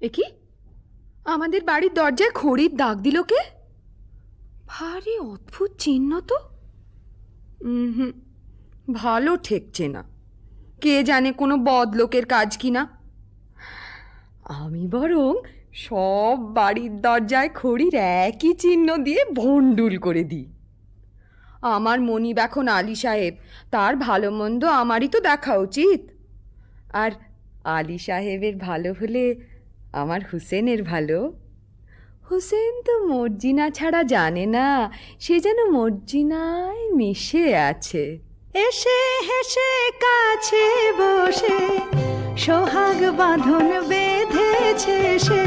এ কি, আমাদের বাড়ির দরজায় খড়ির দাগ দিল কে? ভারী অদ্ভুত চিহ্ন তো। ভালো ঠেকছে না, কে জানে কোনো বদলোকের কাজ কিনা। আমি বরং সব বাড়ির দরজায় খড়ির একই চিহ্ন দিয়ে ভণ্ডুল করে দিই। আমার মনিব এখন আলী সাহেব, তার ভালো মন্দ আমারই তো দেখা উচিত। আর আলী সাহেবের ভালো হলে আমার হুসেনের ভালো। হুসেন তো মর্জিনা ছাড়া জানে না, সে যেন মর্জিনায় মিশে আছে। এসে হেসে কাছে বসে সোহাগ বাঁধন বেঁধেছে সে,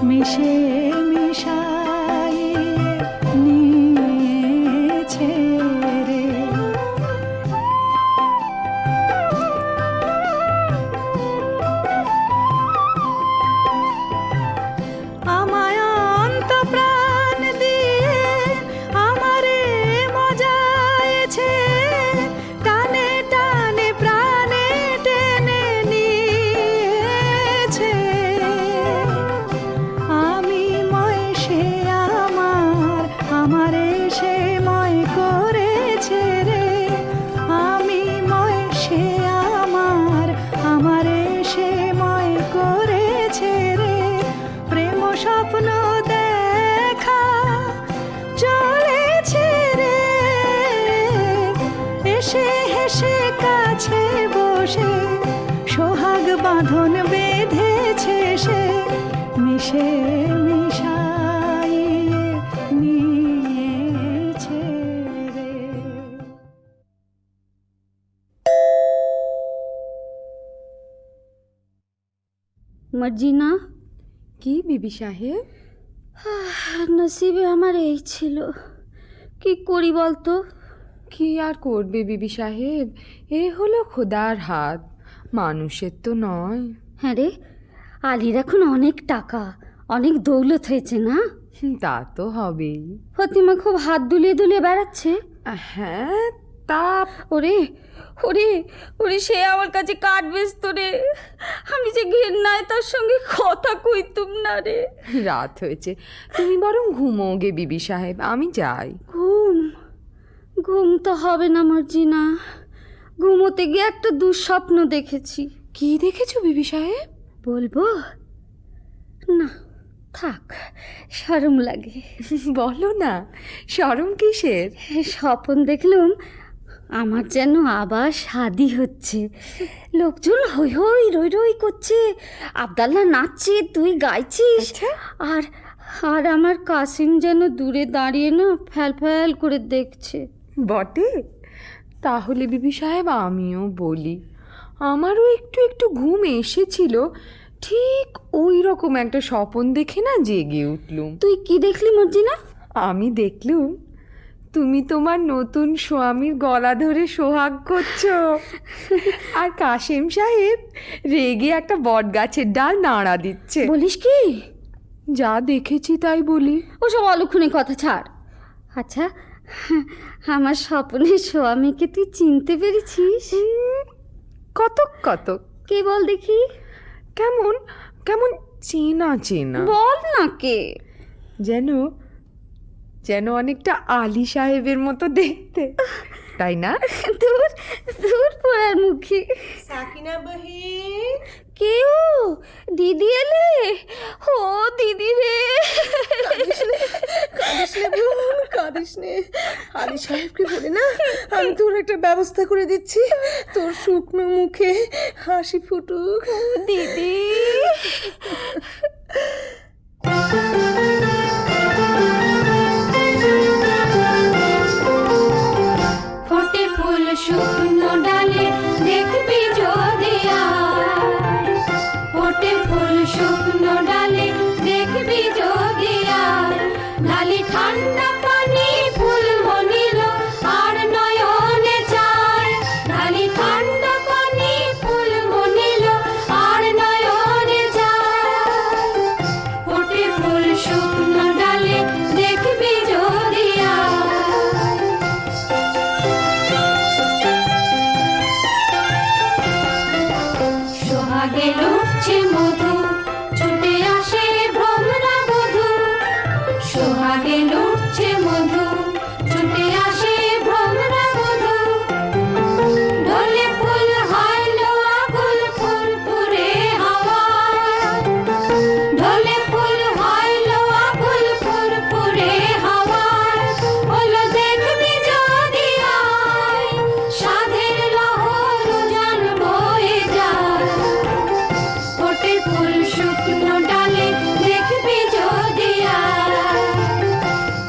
মিশে মিশাই নিয়েছে রে। আমায় অন্ত প্রাণ দিয়ে আমারে মজায়েছে, টানে টানে প্রাণে টেনে নিয়েছে। আমি ময় সে আমার, আমারে সে ময় করেছে রে। আমি ময় সে আমার, আমারে সে ময় করেছে রে। প্রেম স্বপ্ন দেখা চলেছে রে, এসে হেসে কাছে বসে সোহাগ বাঁধন বেঁধেছে সে, মিশে মিশাইয়ে নিয়েছে রে। মর্জিনা, কি বিবি সাহেব? নসিবে আমার এই ছিল, কি করি বলতো? কি আর করবে বিবি সাহেব, এ হলো খোদার হাত, মানুষের তো নয়। হ্যাঁ রে, আলীর এখন অনেক টাকা, অনেক দৌলত হয়েছে না? তা তো হবেই। ফতিমা খুব হাত দুলিয়ে দুলিয়ে বেড়াচ্ছে। হ্যাঁ, তা ওরে ওরে ওরে, সে আমার কাছে কাঠ বেচত রে, আমি যে ঘেন্নায় তার সঙ্গে কথা কইতুম না রে। রাত হয়েছে, তুমি বরং ঘুমো গে বিবি সাহেব, আমি যাই। ঘুম ঘুম তো হবে না মর্জিনা, ঘুমোতে গিয়ে একটা দুঃস্বপ্ন দেখেছি। কি দেখেছো বিবি সাহেব? বলবো না, থাক, শরম লাগে। বলো না, শরম কিসের? স্বপন দেখলুম আমার যেন আবার শাদি হচ্ছে। লোকজন হই হই রই রই করছে, আবদাল্লা নাচছে, তুই গাইছিস। আর আর আমার কাসিম যেন দূরে দাঁড়িয়ে না ফ্যাল ফ্যাল করে দেখছে। বটে? তাহলে বিবি সাহেব আমিও বলি, আমারও একটু একটু ঘুম এসেছিল, ঠিক ওই রকম একটা স্বপন দেখে না জেগে উঠলুম। তুই কি দেখলি মর্জিনা? আমি দেখলুম তুমি তোমার নতুন স্বামীর গলা ধরে সোহাগ করছো, আর কাশেম সাহেব রেগে একটা বট গাছের ডাল নাড়া দিচ্ছে। বলিস কি? যা দেখেছি তাই বলি। ওসব অলক্ষণে কথা ছাড়। আচ্ছা, আমার স্বপ্নের স্বামীকে তুই চিনতে পেরেছিস? কতক কতক। কে বল দেখি? কেমন কেমন চেনা চেনা। বল না কে। যেন যেন অনেকটা আলী সাহেবের মতো দেখতে, তাই না? দূর দূর পড়ার মুখে। সাকিনা বহিন, কেউ? দিদি এলে? ও দিদি রে। কাঁদিস নে বোন, কাঁদিস নে। আলী সাহেবকে বলে না আমি তোর একটা ব্যবস্থা করে দিচ্ছি, তোর শুকনো মুখে হাসি ফুটুক। দিদি ফোটে ফুল শুকনো ডালে, দেখবি যদি আয়। ফোটে ফুল শুকনো ডালে, দেখবি যদি আয়। ঢালি ঠান্ডা পানি ফুল মনিল আর নয়নে চায়। ঢালি ঠান্ডা পানি ফুল মনিল আর নয়নে চায়। ফোটে ফুল শুকনো ডালে, দেখবি যদি আয়। সোহাগে লুটছে মধু, ছুটে আসে ভ্রমরা বধূ। সোহাগে লুটছে মধু, ছুটে আসে ভ্রমরা বধূ। ঢোলে ফুল হয় লোয়া ফুল ফুরফুরে হাওয়া। ঢোলে ফুল হয় লোয়া ফুল ফুরফুরে হাওয়া। হলো দেখবি যদি আয়, সাধের লহর উজান বয়ে যায়। ফোটে ফুল শুকনো ডালে, দেখবি যদি আয়।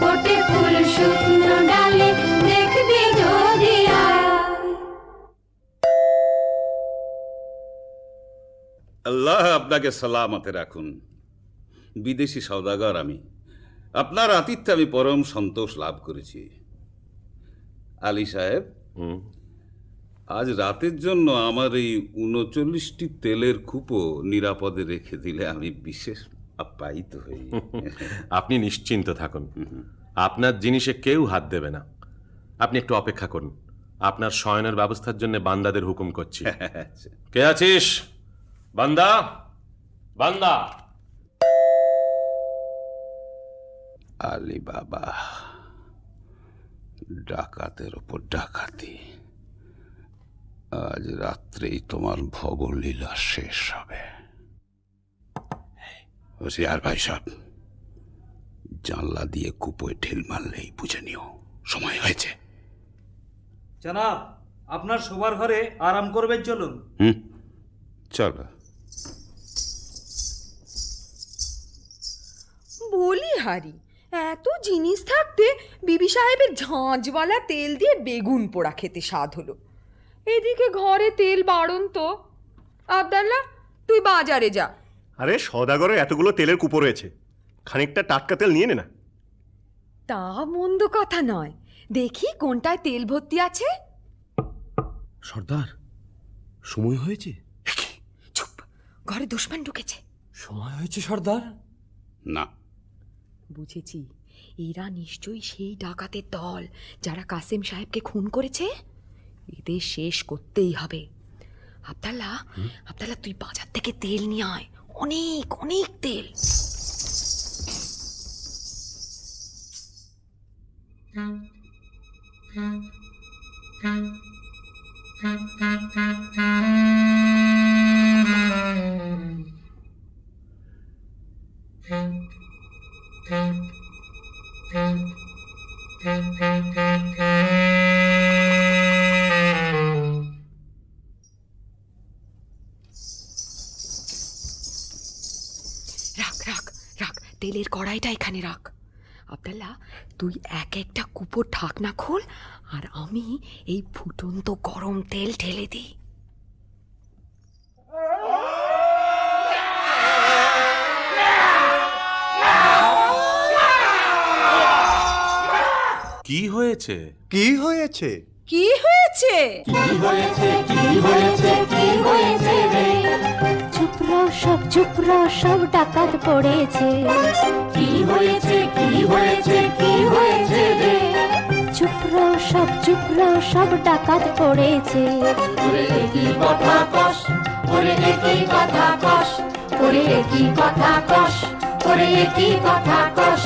ফোটে ফুল শুকনো ডালে, দেখবি যদি আয়। আল্লাহ আপনাকে সালামতে রাখুন। বিদেশি সওদাগর আমি, আপনার আতিথ্যে আমি পরম সন্তোষ লাভ করেছি। আলী সাহেব, আজ রাতের জন্য আমার এই ৩৯টি তেলের কূপও নিরাপদে রেখে দিলে আমি বিশেষ আপ্যায়িত হই। আপনি নিশ্চিন্ত থাকুন, আপনার জিনিসে কেউ হাত দেবে না। আপনি একটু অপেক্ষা করুন, আপনার শয়নের ব্যবস্থার জন্য বান্দাদের হুকুম করছি। কে আছিস? বান্দা, বান্দা। আলী বাবা, ডাকাতের ওপর ডাকাতি। আজ রাত্রেই তোমার ভবলীলা শেষ হবে। হোশিয়ার ভাই সাহেব, জানলা দিয়ে কুপোয় ঢিল মারলেই বুঝে নিও সময় হয়েছে। জনাব, আপনার শোবার ঘরে আরাম করবেন, চলুন। চলো। বলি হারি, এত জিনিস থাকতে বিবি সাহেবের ঝাঁঝওয়ালা তেল দিয়ে বেগুন পোড়া খেতে স্বাদ হলো। এদিকে ঘরে তেল বাড়ন তো। আবদাল্লা, তুই বাজারে যা। আরে সওদাগরে এতগুলো তেলের কুপো রয়েছে, খানিকটা টাটকা তেল নিয়ে নে না। তা মন্দ কথা নয়, দেখি কোনটায় তেল ভর্তি আছে। সর্দার, সময় হয়েছে। চুপ, ঘরে দুশমন ঢুকেছে। সময় হয়েছে সর্দার? না, বুঝেছি, এরা নিশ্চয়ই সেই ডাকাতের দল যারা কাসেম সাহেবকে খুন করেছে। এদের শেষ করতেই হবে। আবদাল্লা, আবদাল্লা, তুই বাজার থেকে তেল নিয়ে আয়, অনেক অনেক তেল। রাখ রাখ রাখ, তেলের কড়াইটা এখানে রাখ। আব্দাল্লাহ, তুই এক একটা কুপোর ঢাকনা খোল, আর আমি এই ফুটন্ত গরম তেল ঢেলে দিই। কি হয়েছে? কি হয়েছে? কি হয়েছে? চুপ রও সব, চুপ রও সব, ডাকাত পড়েছে। কি হয়েছে, কি হয়েছে, কি হয়েছে রে? চুপ রও সব, চুপ রও সব, ডাকাত পড়েছে। ওরে একই কথা কস, ওরে একই কথা কস, ওরে একই কথা কস, ওরে একই কথা কস।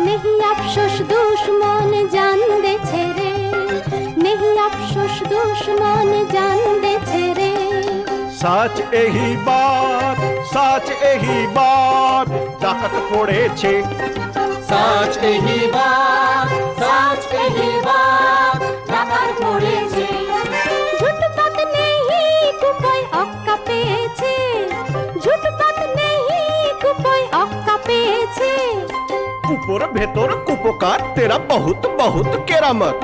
नहीं अफसोस दुश्मन जान दे छेरे, नहीं अफसोस दुश्मन जान दे छेरे। সাচ এহি বাত, সাচ এহি বাত, ডাকাত পড়েছে। साच कही बात, साच कही बात, डाकात पड़ेছে। झूठ बात नहीं कुकोई अक्का पेয়েছে, झूठ बात नहीं कुकोई अक्का पेয়েছে। কুপোর ভেতর কুপকার তেরা বহুত বহুত কেরামত,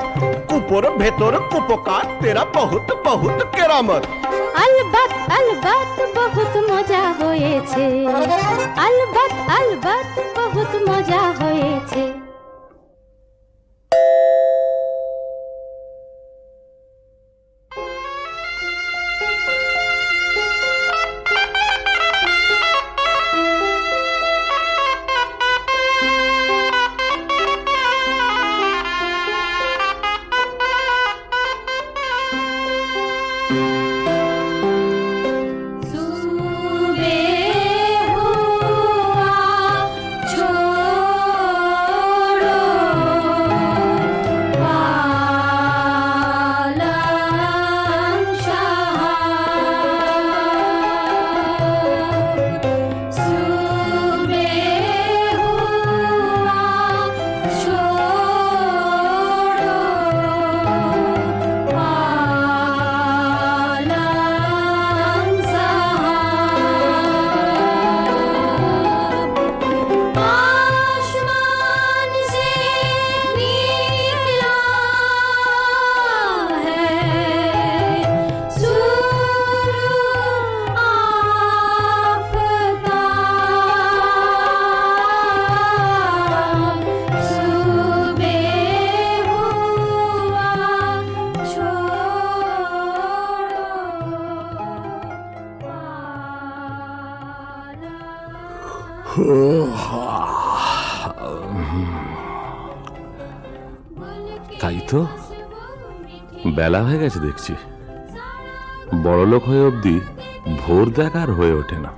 কুপোর ভেতর কুপকার তেরা বহুত বহুত কেরামত। अलबत अलबत बहुत मजा হয়েছে, अलबत अलबत बहुत मजा হয়েছে। তাই তো, বেলা হয়ে গেছে দেখছি। বড়লোক হয়ে অবধি ভোর দেখার হয়ে ওঠে না।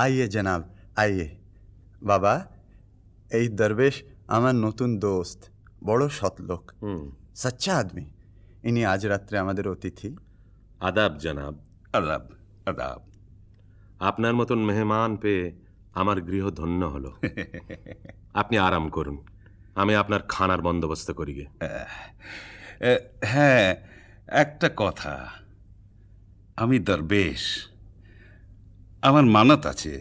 आइए जनाब आइए। বাবা, এই দরবেশ আমার নতুন দোস্ত, বড় সৎ লোক, সচ্চা আদমি। ইনি আজ রাত্রে আমাদের অতিথি। আদাব জনাব। আদাব আদাব। আপনার মতন মেহমান পেয়ে আমার গৃহ ধন্য হলো। আপনি আরাম করুন, আমি আপনার খানার বন্দোবস্ত করি গে। হ্যাঁ, একটা কথা, আমি দরবেশ, আমার মানত আছে,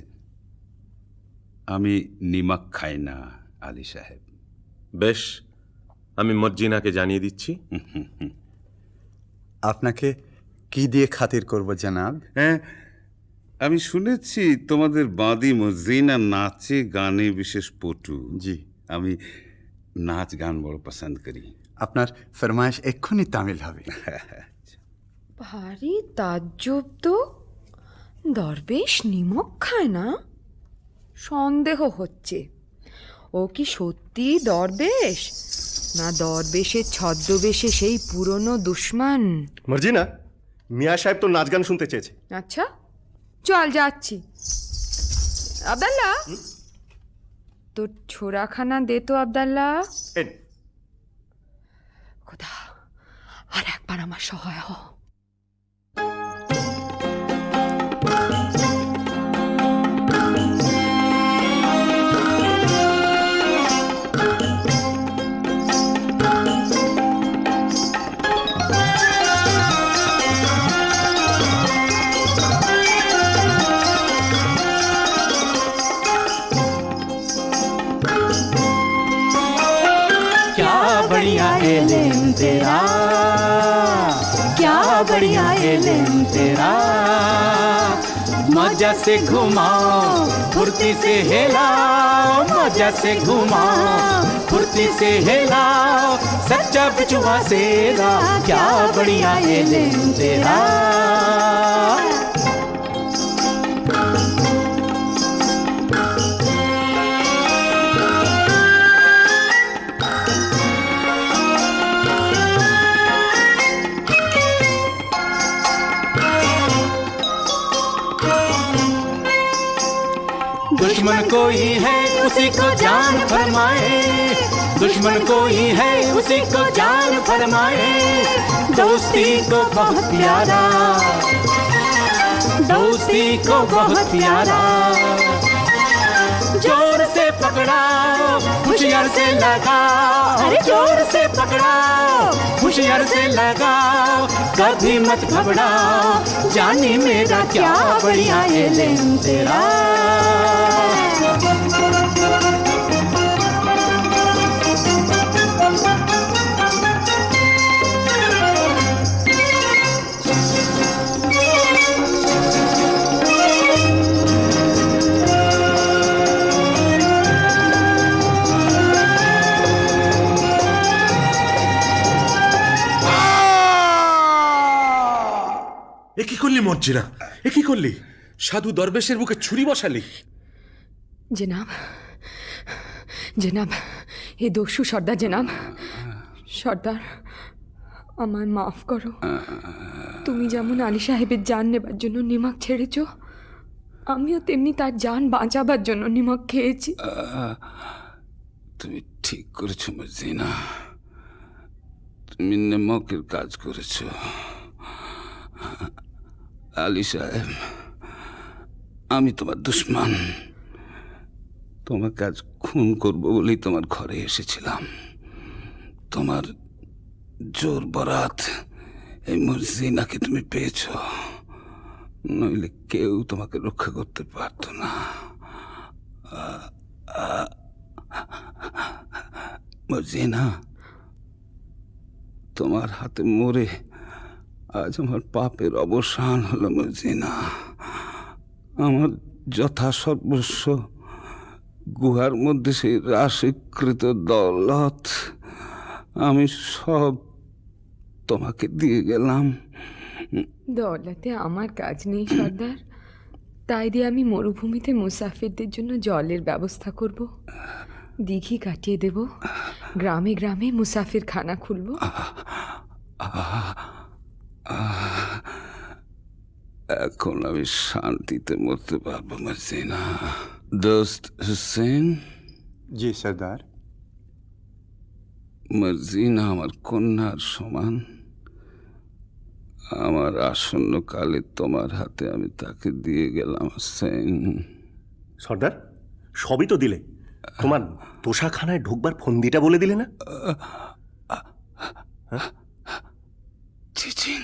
আমি নিমক খাই না আলী সাহেব। বেশ, আমি মজ্জিনাকে জানিয়ে দিচ্ছি। আপনাকে কি দিয়ে খাতির করব জনাব? হ্যাঁ, আমি শুনেছি তোমাদের বাঁদি মজিনা নাচে গানে বিশেষ পটু। জি, আমি নাচ গান বড় পছন্দ করি। আপনার ফরমাইশ এক্ষুনি তামিল হবে। ভারী তাজ্জব তো, দরবেশ নিমক খায় না? সন্দেহ হচ্ছে ও কি সত্যি দরবেশ, না দরবেশের ছদ্মবেশে সেই পুরনো দুশ্মন? মর্জিনা, মিয়া সাহেব তো নাচ গান শুনতে চেয়েছে। আচ্ছা, চল যাচ্ছি। আবদাল্লা, তোর ছোড়াখানা দে তো আবদাল্লা। খোদা, আর একবার আমার সহায় হ। बढ़िया एलेम तेरा, क्या बढ़िया एलेम तेरा, मजा से घुमाओ फुर्ती से हिलाओ, मजा से घुमाओ फुर्ती से हिलाओ, सच्चा बिचुआ सेरा, क्या बढ़िया एलेम तेरा। दुश्मन कोई है उसी को जान फरमाए, दुश्मन कोई है उसी को जान फरमाए, दोस्ती को बहुत प्यारा, दोस्ती को बहुत प्यारा, जोर से पकड़ाओ होशियार से लगाओ, अरे जोर से पकड़ाओ होशियार से लगाओ, कभी मत घबराओ जानी मेरा क्या बढ़िया एलेम तेरा। এ কি করলি মর্জিনা, এ কি করলি? সাধু দরবেশের বুকে ছুরি বসালি? জনাব, জনাব, এ দস্যু সর্দার জনাব, সর্দার আমায় মাফ করো। তুমি যেমন আলী সাহেবের জান নেবার জন্য নিমক ছেড়েছ, আমিও তেমনি তার জান বাঁচাবার জন্য নিমক খেয়েছি। তুমি ঠিক করেছো মর্জিনা, তুমি নিমকের কাজ করেছো। আলী সাহেব, আমি তোমার দুশ্মন, তোমাকে আজ খুন করবো বলেই তোমার ঘরে এসেছিলাম। তোমার জোর বরাত এই মর্জিনাকে তুমি পেয়েছ, নইলে কেউ তোমাকে রক্ষা করতে পারত না। মর্জিনা, তোমার হাতে মরে আজ আমার পাপের অবসান হলো মর্জিনা। আমার যথা সর্বস্ব গুহার মধ্যে সেই রাশিকৃত দৌলত আমি সব তোমাকে দিয়ে গেলাম। দৌলতে আমার কাজ নেই সর্দার, তাই দিয়ে আমি মরুভূমিতে মুসাফিরদের জন্য জলের ব্যবস্থা করব, দিঘি কাটিয়ে দেব, গ্রামে গ্রামে মুসাফির খানা খুলব। এখন আমি শান্তিতে মরতে পারবো মর্জিনা। দোস্ত হুসেন। জি সর্দার। মর্জিনা আমার কন্যার সমান, আমার আসন্ন কালে তোমার হাতে আমি তাকে দিয়ে গেলাম হুসেন। সর্দার, সবই তো দিলে, তোমার তোষাখানায় ঢুকবার ফন্দিটা বলে দিলে না? চিচিং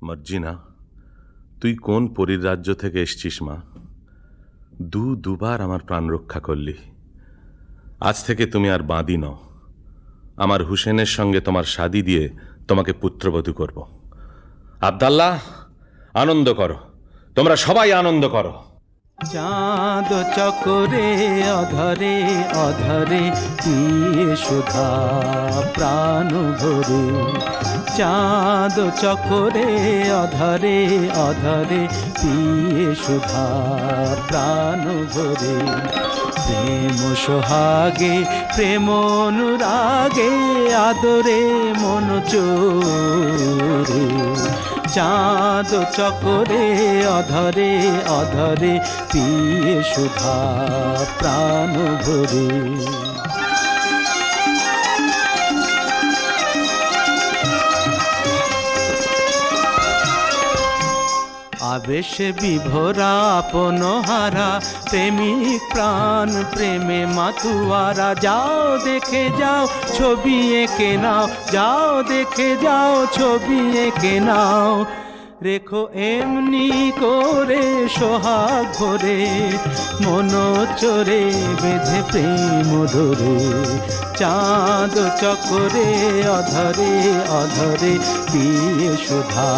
মর্জিনা, তুই কোন পরীর রাজ্য থেকে এসছিস মা? দুবার আমার প্রাণ রক্ষা করলি। আজ থেকে তুমি আর বাঁদি নও। আমার হুসেনের সঙ্গে তোমার শাদি দিয়ে তোমাকে পুত্রবধূ করব। আব্দাল্লাহ, আনন্দ করো, তোমরা সবাই আনন্দ করো। চাঁদ চকরে অধরে অধরে পিয়ে সুধা প্রাণ ভরে, চাঁদ চকরে অধরে অধরে পিয়ে সুধা প্রাণ ভরে, প্রেম সোহাগে প্রেম অনুরাগে আদরে মন চোরে, চাঁদ চকরে অধরে অধরে পিয়ে সুধা প্রাণ ভরে। আবেশে বিভোরা আপন হারা প্রেমিক প্রাণ প্রেমে মাতুয়ারা, যাও দেখে যাও ছবি এঁকে নাও, যাও দেখে যাও ছবি এঁকে নাও, রেখো এমনি করে সোহাগ ভরে, মন চোরে বেঁধে প্রেম ধরে, চাঁদ চকরে অধরে অধরে পিয়ে সুধা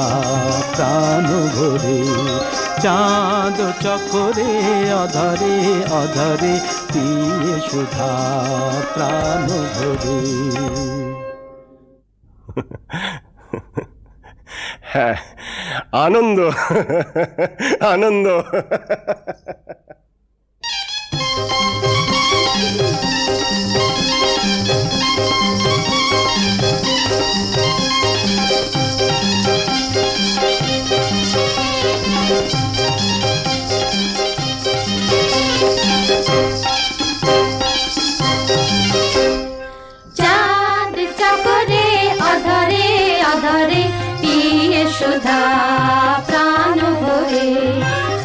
প্রাণ ভরে, চাঁদ চকরে অধরে অধরে পিয়ে সুধা প্রাণ ভরে। হ্যাঁ, আনন্দ আনন্দ। চাঁদ চকরে অধরে অধরে পিয়ে সুধা প্রাণ ভরে,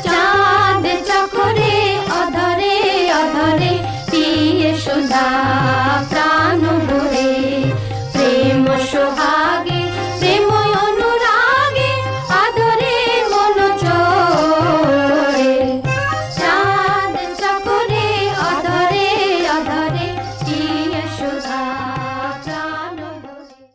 চাঁদ চকরে অধরে অধরে পিয়ে সুধা প্রাণ ভরে, প্রেম সোহাগে প্রেম অনুরাগে আদরে মন চোরে, চাঁদ চকরে অধরে অধরে পিয়ে সুধা প্রাণ ভরে।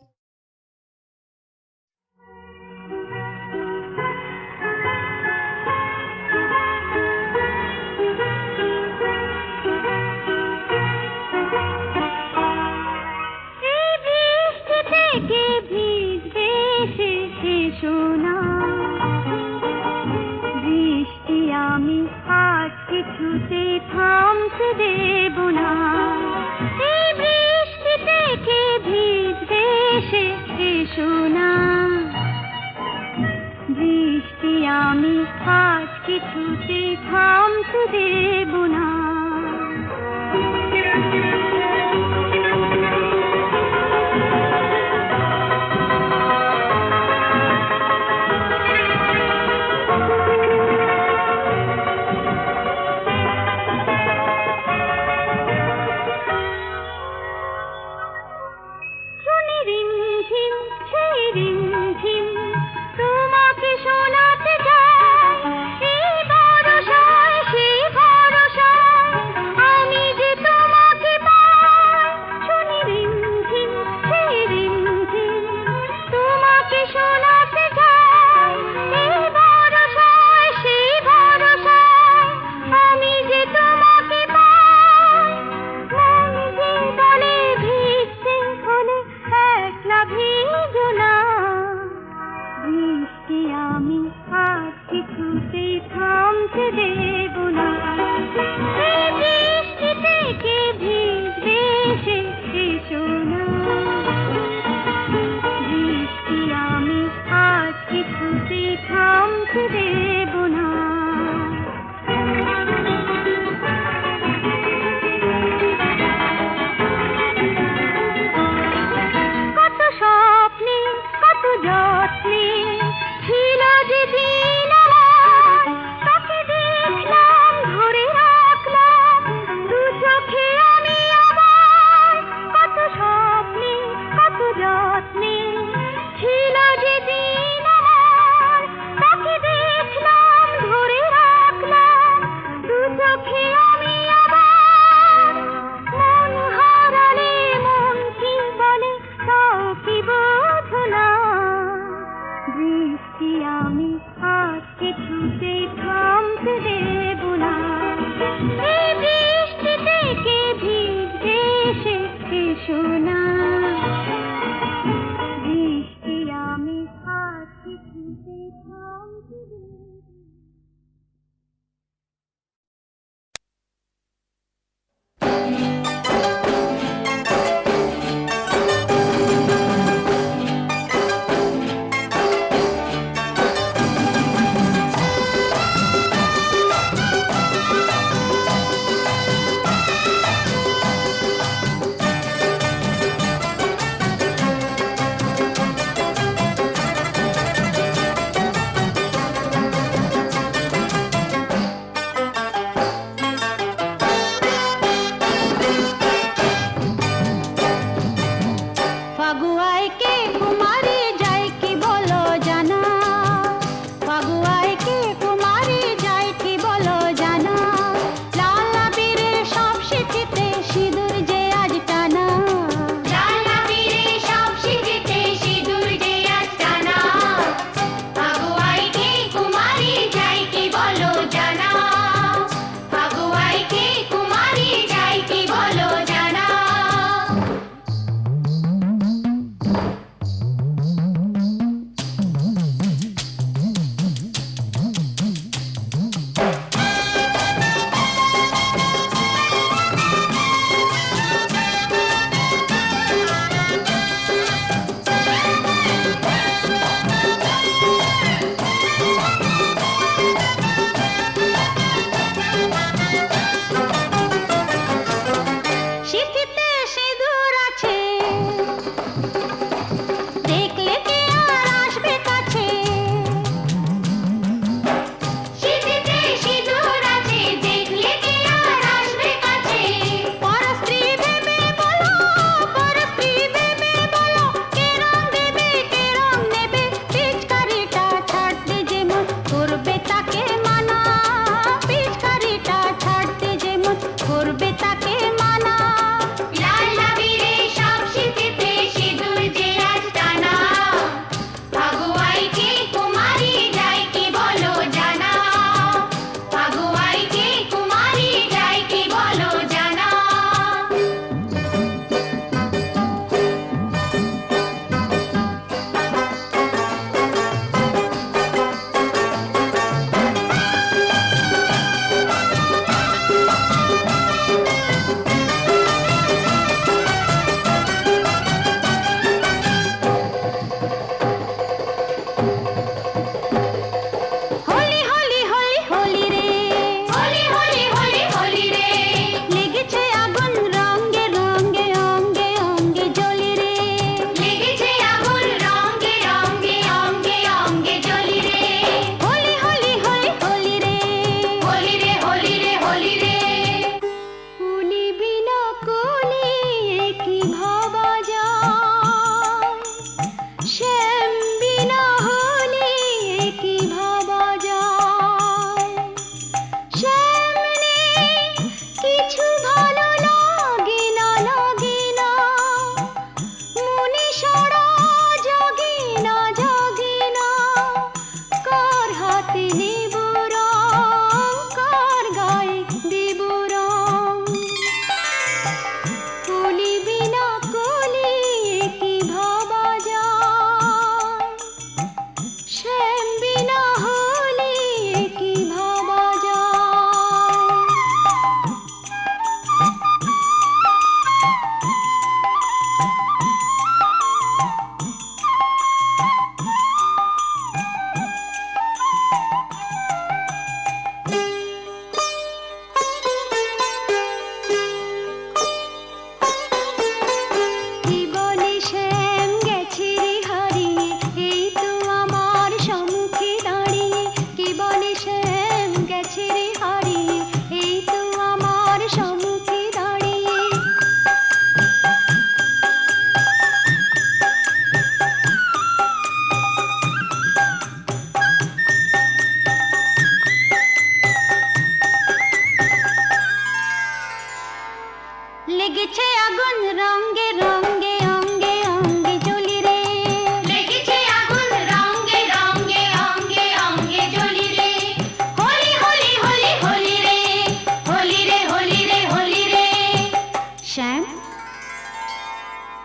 বৃষ্টি আমি আজ কিছুতে থামতে দেব না, এই বৃষ্টি থেকে ভিজতে এসো না, বৃষ্টি আমি আজ কিছুতে থামতে দেব না। তোমাকে শোনাতে চাই, এই ভরসায় সেই ভরসায় না বৃষ্টি আমি হাসি খুঁজে থামতে দেব।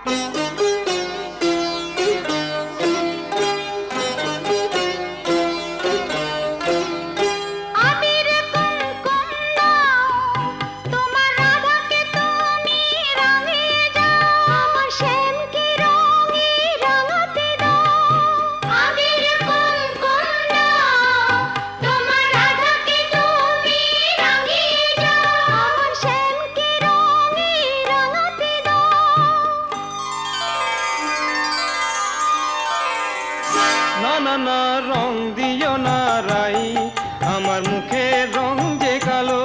আবির কুমকুম দাও, তোমার রাধাকে তুমি রাঙিয়ে যাও, আমার শ্যামকে রঙে রাঙাতে দাও। আবির কুমকুম দাও, তোমার রাধাকে তুমি রাঙিয়ে যাও, আমার শ্যামকে রঙে রাঙাতে দাও। না না না রং দিও না রাই, আমার মুখের রং যে কালো,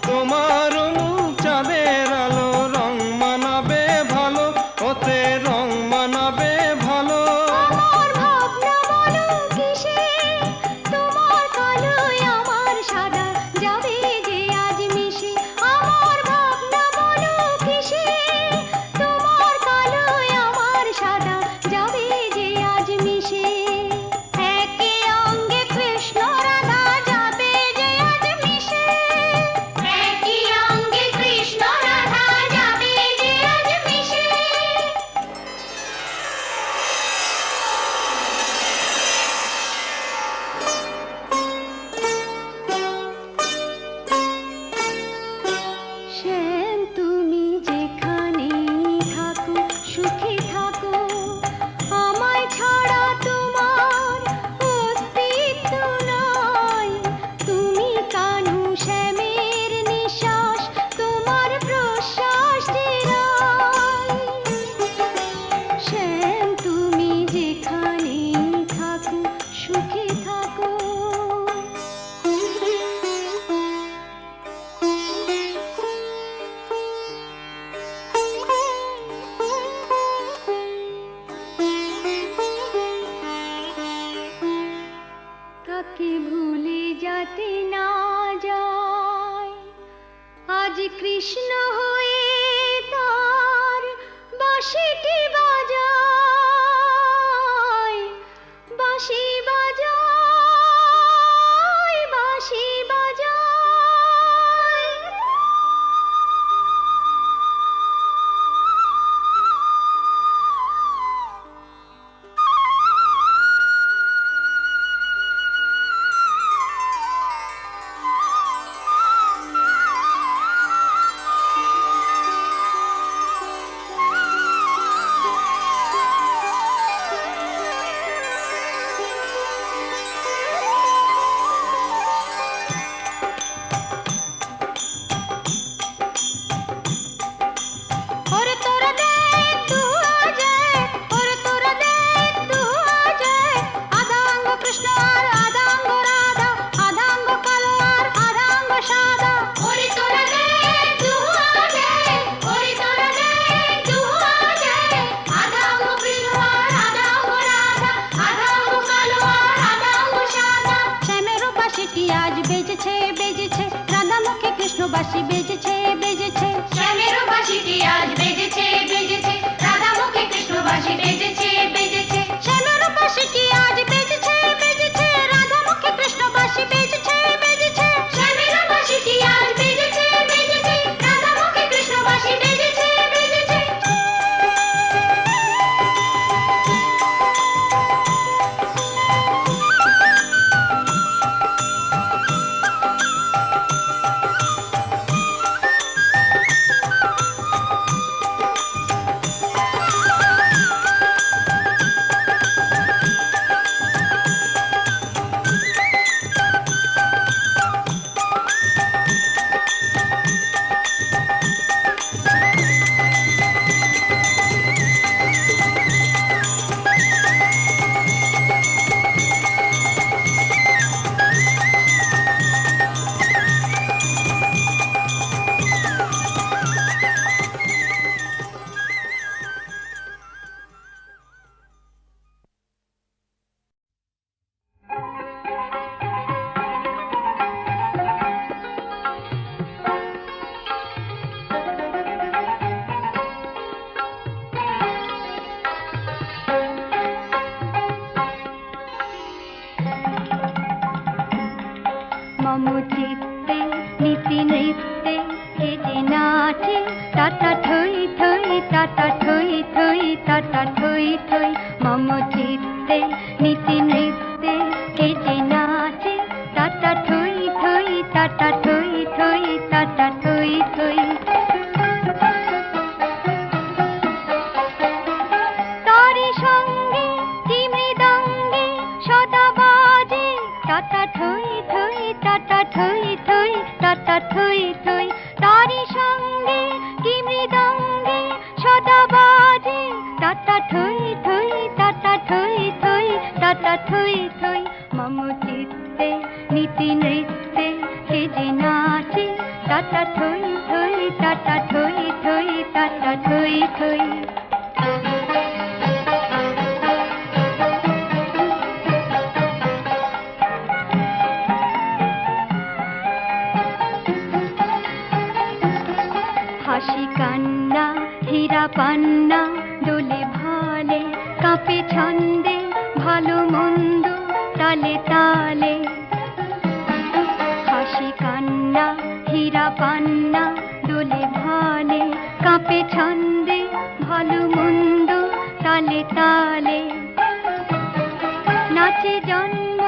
তোমার মুখ চাঁদের আলো, রং মানাবে ভালো, ওতে রং মানাবে ভালো। আমার ভাবনা বলো কিসে, তোমার কালোয় আমার সাদা যাবে যে আজ মিশে। আমার ভাবনা বলো কিসে, তোমার কালোয় আমার সাদা যাবে যে আজ মিশে। একে অঙ্গে কৃষ্ণ রাধা যাবে যে আজ মিশে, একই অঙ্গে কৃষ্ণ রাধা যাবে যে আজ মিশে। শ্যাম তুমি যেখানে থাকো সুখে থাকো, আমায় ছাড়া তোমার অস্তিত্ব নাই। তুমি কানু শ্যামের নিঃশ্বাস, তোমার প্রশ্বাস চিরাই। শ্যাম তুমি যেখানে থাকো সুখে থাকো। তাকে ভুলে যেতে না যায়, আজ কৃষ্ণ হয়ে তার বাঁশিটি বাজায়, বাঁশি বাজায়, বাঁশি বাজায়। और तोरा देख तू आ जाए, और तोरा देख तू आ जाए, आधा अंग कृष्ण और आधा अंग राधा, आधा अंग कालो और आधा अंग सादा। और तोरा देख तू आ जाए, और तोरा देख तू आ जाए, आधा अंग कृष्ण और आधा अंग राधा, आधा अंग कालो और आधा अंग सादा। শ্যামের বাঁশিটি আজ বেজেছে বেজেছে, রাধা মুখে কৃষ্ণ বাঁশি বেজেছে বেজেছে। শ্যামের বাঁশিটি আজ বেজেছে বেজেছে, রাধা মুখে কৃষ্ণ বাঁশি বেজেছে বেজেছে। শ্যামের বাঁশিটি আজ বেজেছে বেজেছে, রাধা মুখে কৃষ্ণ বাঁশি বেজেছে বেজেছে। শ্যামের বাঁশিটি আজ বেজেছে বেজেছে, রাধা মুখে কৃষ্ণ বাঁশি বেজেছে বেজেছে। মম চিত্তে নীতি নৃত্যে হেঁটে নাচে টাটা ঠই ঠই টাটা ঠই থই থই টাটা থই থই মম চিত্তে নীতি নৃত্যে কে যে নাচে টাটা থই থই টাটা থই থই টাটা থই থই তারি সঙ্গে কি মৃদঙ্গে সদা বাজে টাটা থই থই টাটা থই থই টাটা থই থই তারি সঙ্গে কি মৃদঙ্গে সদা বাজে টাটা থই থই টাটা থই থই টাটা থই থই মম চিত্তে নীতি নৃত্যে কে যে নাচে টাটা থই থই টাটা থই থই টাটা থই থই হাসি কান্না হীরা পান্না দোলে ভালে কাঁপে ছন্দে ভালো মন্দ তালে তালে হাসি কান্না হীরা পান্না দোলে ভালে কাঁপে ছন্দে ভালো মন্দ তালে তালে নাচে জন্ম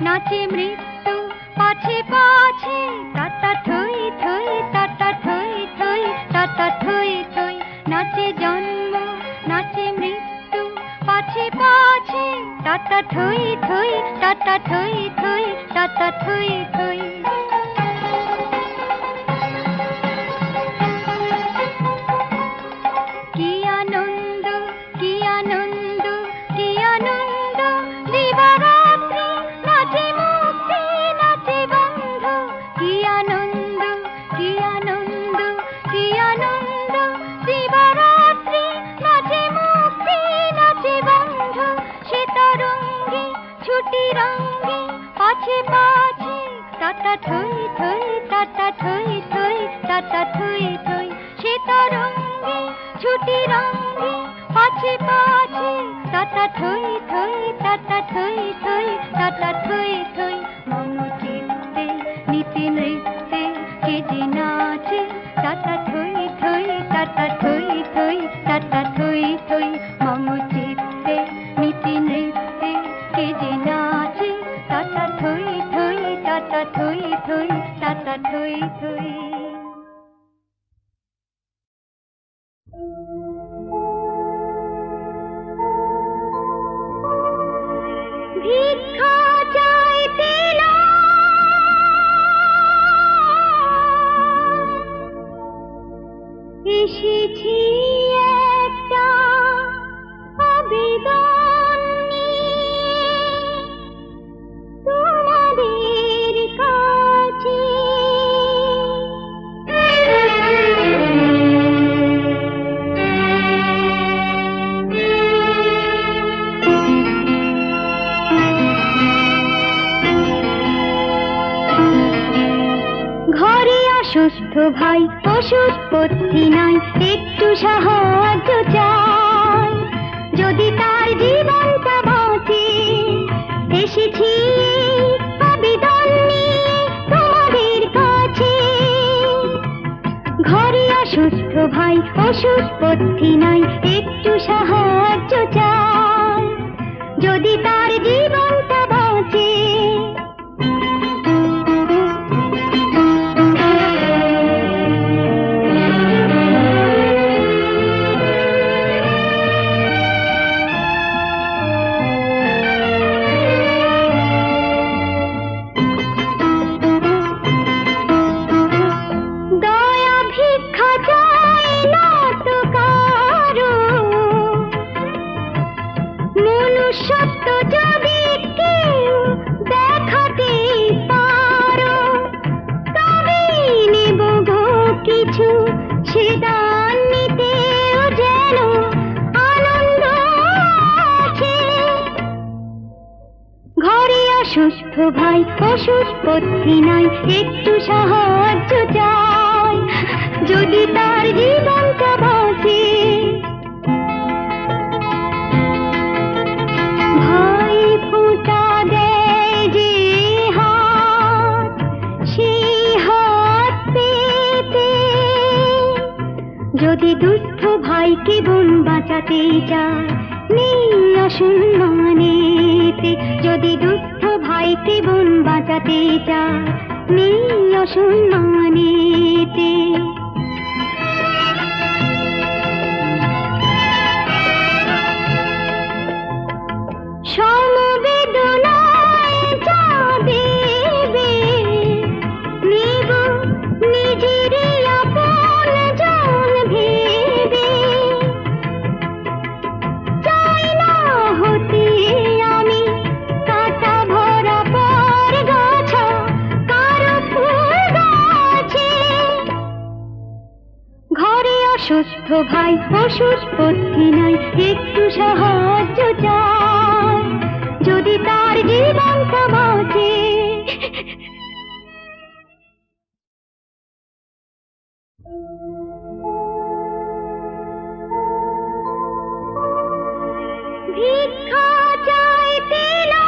নাচে মৃত্যু পাছে পাছে টাটা থই থই টাটা থই থই টাটা থই থই নাচে জন্ম নাচে মৃত্যু পাছে পাছে টাটা থই থই টাটা থই থই টাটা থই থই কি আনন্দ কি আনন্দ কি আনন্দ দিবারাত্রি নাচে মুক্তি নাচে বন্ধ কি আনন্দ কি আনন্দ কি আনন্দ দিবারাত্রি নাচে মুক্তি নাচে বন্ধ সে তরঙ্গে ছুটি রঙ্গে পাছে পাছে টাটা থই থই টাটা থই থই টাটা থই থই সে তরঙ্গে ছুটি রঙ্গে পাছে পাছে টাটা থই থই টাটা থই থই টাটা থই থই মম চিত্তে নীতি নৃত্যে কে যে নাচে টাটা থই থই টাটা থই থই টাটা থই থই মম চিত্তে নীতি নৃত্যে কে যে নাচে টাটা থই থই টাটা থই থই টাটা থই থই ভিক্ষা চাইতে এসেছি একটা আবেদন নিয়ে তোমাদের কাছে ঘরে অসুস্থ ভাই ওষুধপত্তি নাই একটু সাহায্য চাই যদি তার জীবনটা বাঁচে এসেছি আবেদন নিয়ে তোমাদের কাছে ঘরে অসুস্থ ভাই ওষুধপত্তি নাই একটু সাহায্য চাই যদি তার জীবনটা বাঁচে সত্য যদি কেউ দেখাতে পারো তবে নেব গো কিছু সে দান নিতেও যেন আনন্দ আছে ঘরে অসুস্থ ভাই ওষুধপত্তি নাই একটু সাহায্য চাই যদি তার জীবনটা বাঁচে যদি দুস্থ ভাইকে বোন বাঁচা বাঁচাতে চায় নেই অসম্মানেতে, যদি দুস্থ ভাইকে বোন বাঁচাতে চায় নেই অসম্মানেতে। সমবেদনায় যা দেবে নেব নিজেরই আপন জন ভেবে, চাই না হতে আমি কাঁটা ভরা পর গাছা কারো ফুল গাছে। ঘরে অসুস্থ ভাই ওষুধপত্তি নাই, একটু সাহায্য চাই যদি তার জীবনটা বাঁচে। ভিক্ষা চাইতে না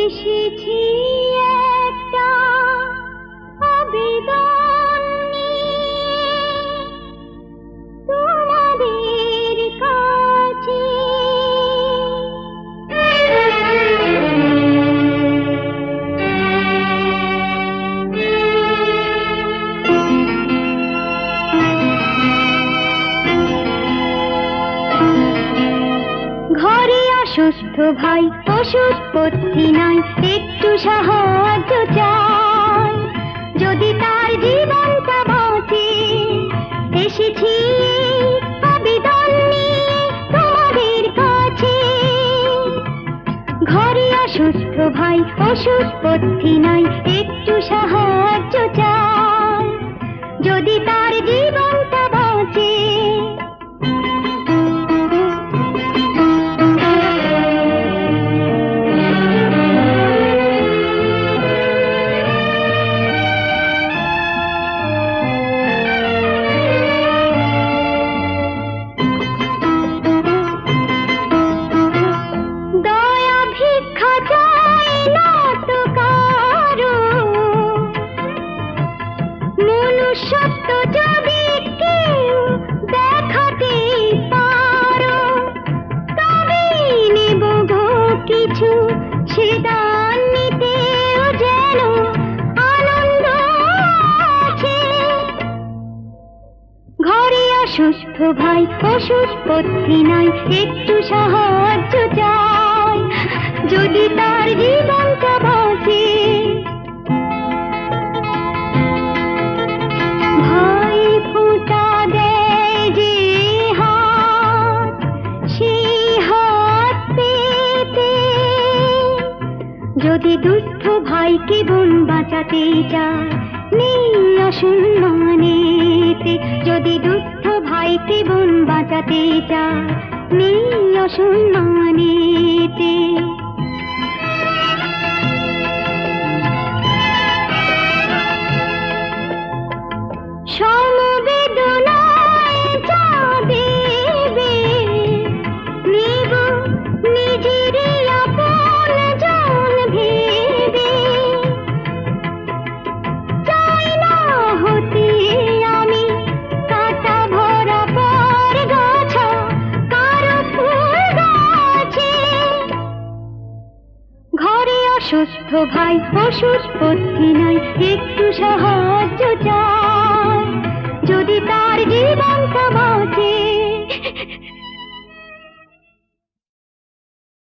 এসেছি একটা আবেদন নিয়ে তোমাদের কাছে। ঘরে অসুস্থ ভাই ওষুধপত্তি নাই, একটু সাহায্য চাই যদি তার জীবনটা বাঁচে। এসেছি আবেদন নিয়ে তোমাদের কাছে। ঘরে অসুস্থ ভাই ওষুধপত্তি নাই, একটু সাহায্য চাই যদি তার জীবনটা বাঁচে। দয়া ভিক্ষা চাই না তো কারো, মনুষ্যত্ব যদি কেউ দেখাতে পারো, তবেই নেব গো কিছু, সে দান নিতেও যেন আনন্দ আছে। ঘরে অসুস্থ ভাই ওষুধপত্তি নাই, একটু সাহায্য চাই যদি তার জীবনটা বাঁচে। ভাই ফোঁটা দেয় যে হাত, সেই হাত পেতে যদি দুস্থ ভাইকে বোন বাঁচাতে চায় নেই অসম্মানেতে, যদি দুস্থ ভাইকে বোন বাঁচাতে চায় নেই অসম্মানেতে। সমবেদনায় যা দেবে নেব নিজেরই আপন জন ভেবে, চাই না হতে আমি কাঁটা ভরা পর গাছা কারো ফুল গাছে। ঘরে অসুস্থ ভাই ওষুধপত্তি নাই, একটু সাহায্য চাই যদি তার জীবনটা বাঁচে।